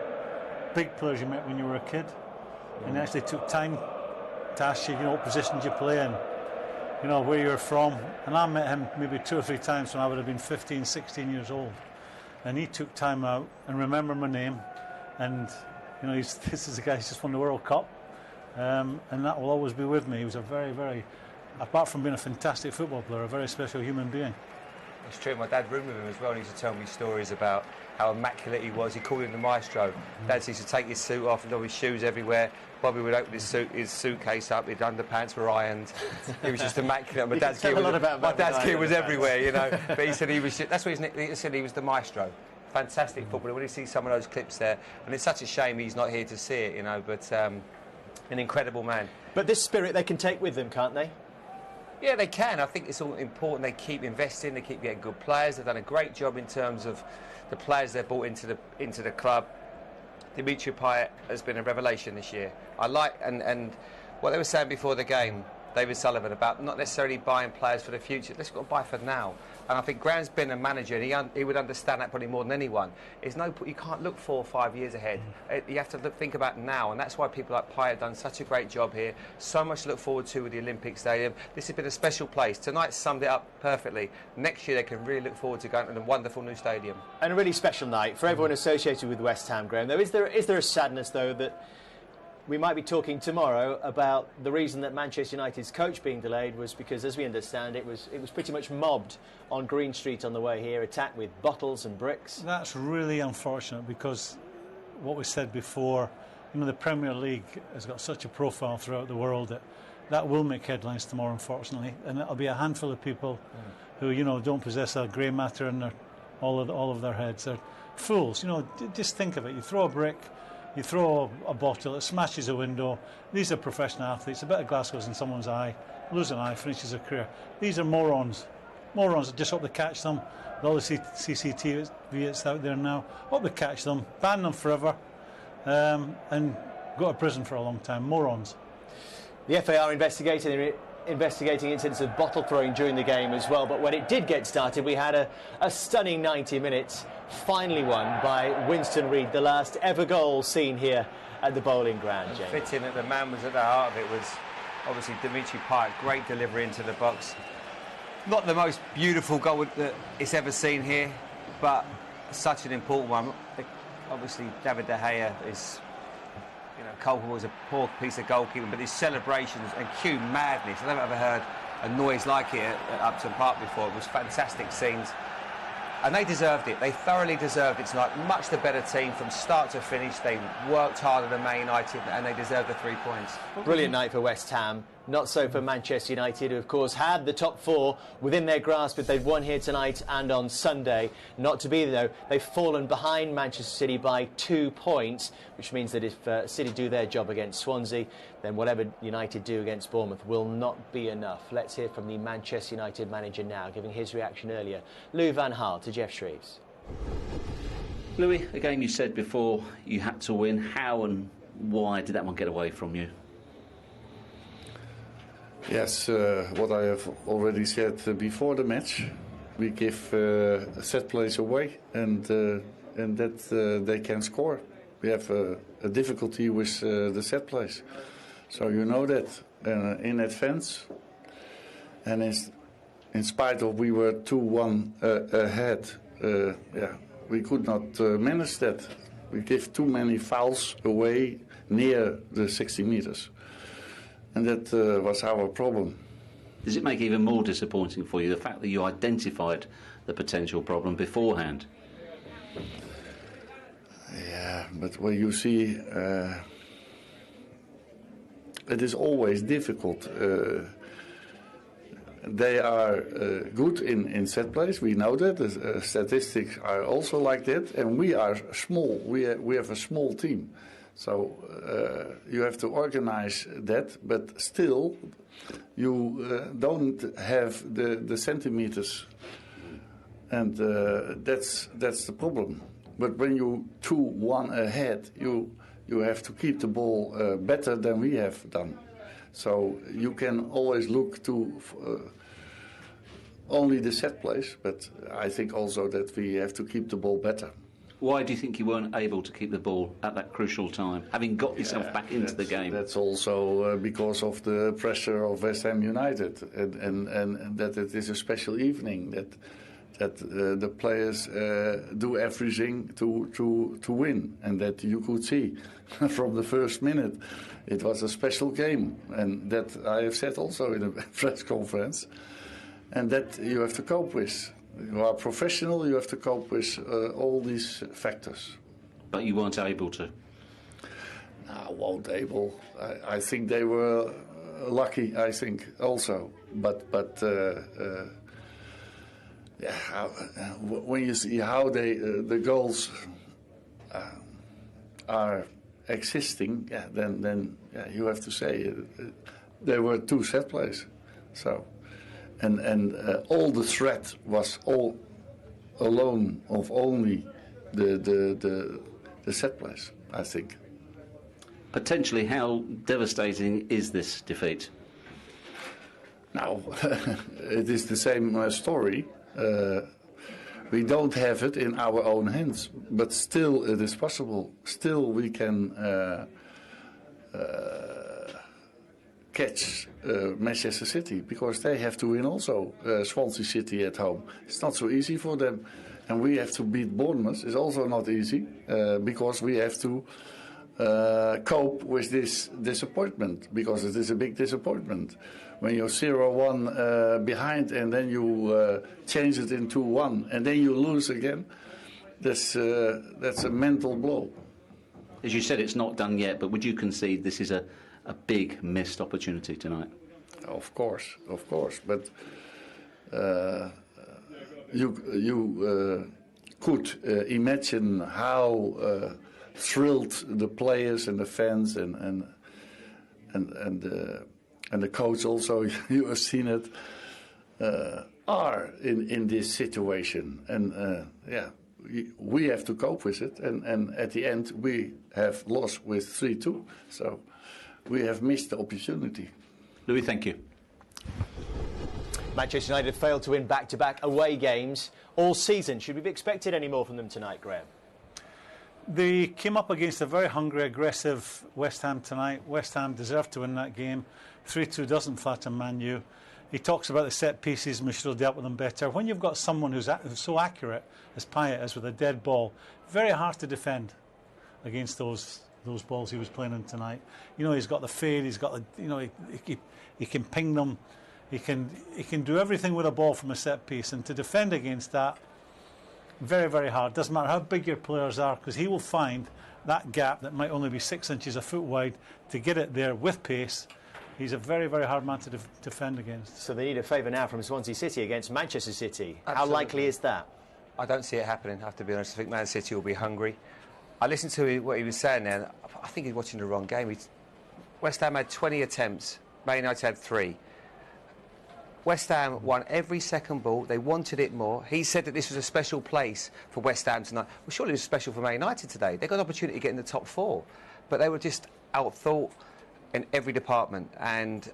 big players you met when you were a kid, and it actually took time to ask you, what positions you play in, where you're from. And I met him maybe 2 or 3 times when I would have been 15, 16 years old, and he took time out and remembered my name, and this is a guy who's just won the World Cup, and that will always be with me. He was a very, very, apart from being a fantastic football player, a very special human being. It's true, my dad roomed with him as well, and he used to tell me stories about how immaculate he was. He called him the maestro. Dad used to take his suit off and all his shoes everywhere. Bobby would open his suitcase up, his underpants were ironed. He was just immaculate. My dad's gear was everywhere, But he said he was, that's what he said, he was the maestro. Fantastic footballer. When you see some of those clips there, and it's such a shame he's not here to see it, but an incredible man. But this spirit they can take with them, can't they? Yeah, they can. I think it's all important. They keep investing. They keep getting good players. They've done a great job in terms of the players they've brought into the club. Dimitri Payet has been a revelation this year. I like and what they were saying before the game, David Sullivan, about not necessarily buying players for the future. Let's go buy for now. And I think Graham's been a manager, and he would understand that probably more than anyone. You can't look 4 or 5 years ahead. You have to think about now, and that's why people like Payet have done such a great job here. So much to look forward to with the Olympic Stadium. This has been a special place. Tonight summed it up perfectly. Next year they can really look forward to going to the wonderful new stadium. And a really special night for everyone associated with West Ham, Graham. Though, is there a sadness though that we might be talking tomorrow about the reason that Manchester United's coach being delayed was because, as we understand, it was pretty much mobbed on Green Street on the way here, attacked with bottles and bricks. That's really unfortunate, because what we said before, the Premier League has got such a profile throughout the world that will make headlines tomorrow, unfortunately, and it'll be a handful of people who don't possess a grey matter in all of their heads. They're fools. Just think of it. You throw a brick. You throw a bottle, it smashes a window. These are professional athletes. A bit of glass goes in someone's eye, lose an eye, finishes a career. These are morons. Morons. Just hope they catch them. With all the CCTV out there now, hope they catch them, ban them forever, and go to prison for a long time. Morons. The FA are investigating incidents of bottle throwing during the game as well, but when it did get started, we had a stunning 90 minutes, finally won by Winston Reid, the last ever goal seen here at the Boleyn Ground, James. Fitting that the man was at the heart of it was obviously Dimitri Payet. Great delivery into the box. Not the most beautiful goal that it's ever seen here, but such an important one. Obviously David De Gea is culpable, was a poor piece of goalkeeping, but his celebrations and cue madness. I've never ever heard a noise like it at Upton Park before. It was fantastic scenes. And they deserved it. They thoroughly deserved it tonight. Much the better team from start to finish. They worked harder than Man United, and they deserved the 3 points. Brilliant night for West Ham. Not so for Manchester United, who of course had the top 4 within their grasp if they'd won here tonight and on Sunday. Not to be, though. They've fallen behind Manchester City by 2 points, which means that if City do their job against Swansea, then whatever United do against Bournemouth will not be enough. Let's hear from the Manchester United manager now, giving his reaction earlier. Lou Van Gaal to Jeff Shreves. Louis, a game you said before you had to win. How and why did that one get away from you? Yes, what I have already said before the match. We give a set plays away, and that they can score. We have a difficulty with the set plays, so you know that in advance. And in spite of we were 2-1 ahead, we could not manage that. We give too many fouls away near the 60 meters. And that was our problem. Does it make it even more disappointing for you, the fact that you identified the potential problem beforehand? Yeah, but when you see, it is always difficult. They are good in set plays, we know that. The statistics are also like that. And we are small, we have a small team. So you have to organize that, but still you don't have the centimeters, and that's the problem. But when you 2-1 ahead, you have to keep the ball better than we have done. So you can always look to only the set plays, but I think also that we have to keep the ball better. Why do you think you weren't able to keep the ball at that crucial time, having got yourself back into the game? That's also because of the pressure of West Ham United, and that it is a special evening, that the players do everything to win, and that you could see from the first minute it was a special game, and that I have said also in a press conference, and that you have to cope with. You are professional, you have to cope with all these factors. But you weren't able to? No, weren't able. I think they were lucky, I think, also. But when you see how the goals are existing, then you have to say there were 2 set plays. So. And all the threat was all alone of only the set plays, I think. Potentially, how devastating is this defeat? Now, it is the same story. We don't have it in our own hands, but still it is possible. Still we can catch Manchester City, because they have to win also Swansea City at home. It's not so easy for them, and we have to beat Bournemouth. It's also not easy because we have to cope with this disappointment, because it is a big disappointment when you're 0-1 behind and then you change it into 2-1 and then you lose again. That's a mental blow. As you said, it's not done yet, but would you concede this is a big missed opportunity tonight? Of course, but you could imagine how thrilled the players and the fans and the coach also, you have seen it, are in this situation, and we have to cope with it, and at the end we have lost with 3-2, so we have missed the opportunity. Louis, thank you. Manchester United failed to win back-to-back away games all season. Should we be expected any more from them tonight, Graham? They came up against a very hungry, aggressive West Ham tonight. West Ham deserved to win that game. 3-2 doesn't flatter Man U. He talks about the set pieces and we should have dealt with them better. When you've got someone who's so accurate as Payet is with a dead ball, very hard to defend against those balls he was playing in tonight. You know, he's got the fade, he's got the, you know, he can ping them, he can do everything with a ball from a set piece, and to defend against that, very, very hard. Doesn't matter how big your players are, because he will find that gap that might only be 6 inches, a foot wide, to get it there with pace. He's a very, very hard man to defend against. So they need a favour now from Swansea City against Manchester City. Absolutely. How likely is that? I don't see it happening, I have to be honest. I think Man City will be hungry. I listened to what he was saying there, and I think he's watching the wrong game. West Ham had 20 attempts, Man United had 3. West Ham won every second ball. They wanted it more. He said that this was a special place for West Ham tonight. Well, surely it was special for Man United today. They got an opportunity to get in the top 4, but they were just outthought in every department, and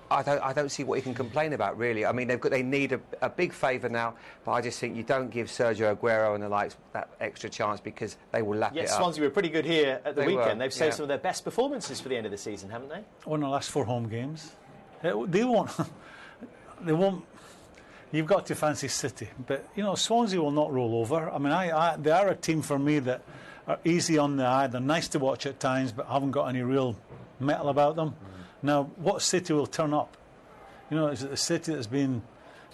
I don't see what you can complain about, really. I mean, they need a big favour now, but I just think you don't give Sergio Aguero and the likes that extra chance, because they will lap it up. Swansea were pretty good here at the weekend. They've saved yeah. some of their best performances for the end of the season, haven't they? Won the last 4 home games. They won't. They won't. You've got to fancy City, but you know Swansea will not roll over. I mean, they are a team for me that are easy on the eye. They're nice to watch at times, but haven't got any real metal about them. Now, what City will turn up? You know, is it the City that's been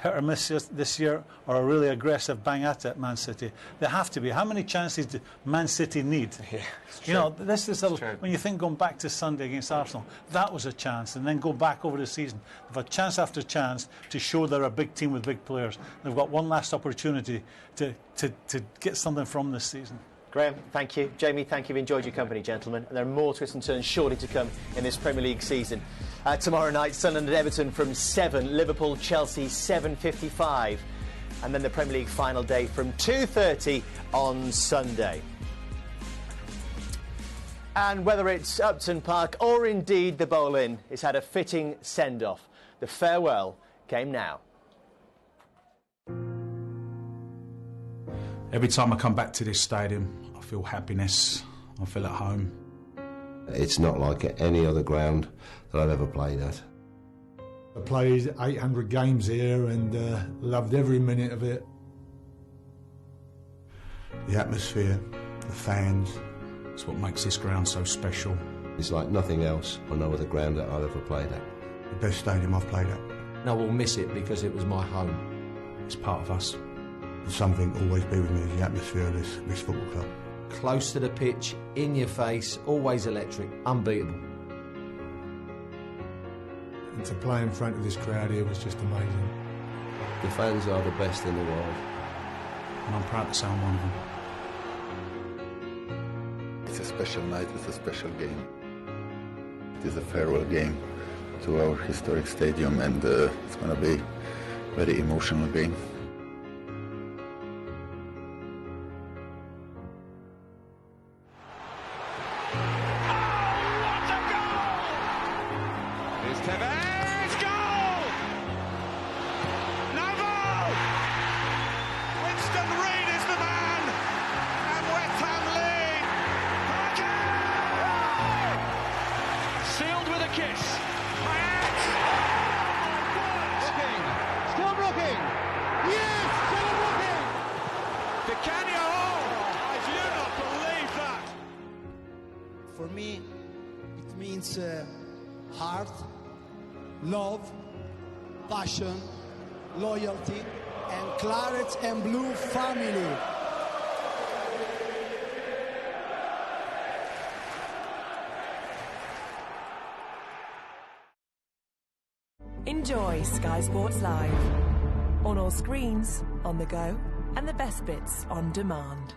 hit or miss this year, or a really aggressive bang at it, Man City? They have to be. How many chances do Man City need? Yeah, it's true. You know, this is when you think going back to Sunday against Arsenal, that was a chance, and then go back over the season. They've had chance after chance to show they're a big team with big players. They've got one last opportunity to get something from this season. Graham, thank you. Jamie, thank you. We've enjoyed your company, gentlemen. And there are more twists and turns surely to come in this Premier League season. Tomorrow night, Sunderland and Everton from 7, Liverpool, Chelsea, 7:55. And then the Premier League final day from 2:30 on Sunday. And whether it's Upton Park or indeed the Boleyn, it's had a fitting send-off. The farewell came now. Every time I come back to this stadium, I feel happiness, I feel at home. It's not like any other ground that I've ever played at. I played 800 games here and loved every minute of it. The atmosphere, the fans, it's what makes this ground so special. It's like nothing else on no other ground that I've ever played at. The best stadium I've played at. I will miss it because it was my home. It's part of us. Something always be with me is the atmosphere of this football club. Close to the pitch, in your face, always electric, unbeatable. And to play in front of this crowd here was just amazing. The fans are the best in the world. And I'm proud to say I'm one of them. It's a special night, it's a special game. It is a farewell game to our historic stadium, and it's going to be a very emotional game. For me, it means heart, love, passion, loyalty, and claret and blue family. Enjoy Sky Sports Live. On all screens, on the go, and the best bits on demand.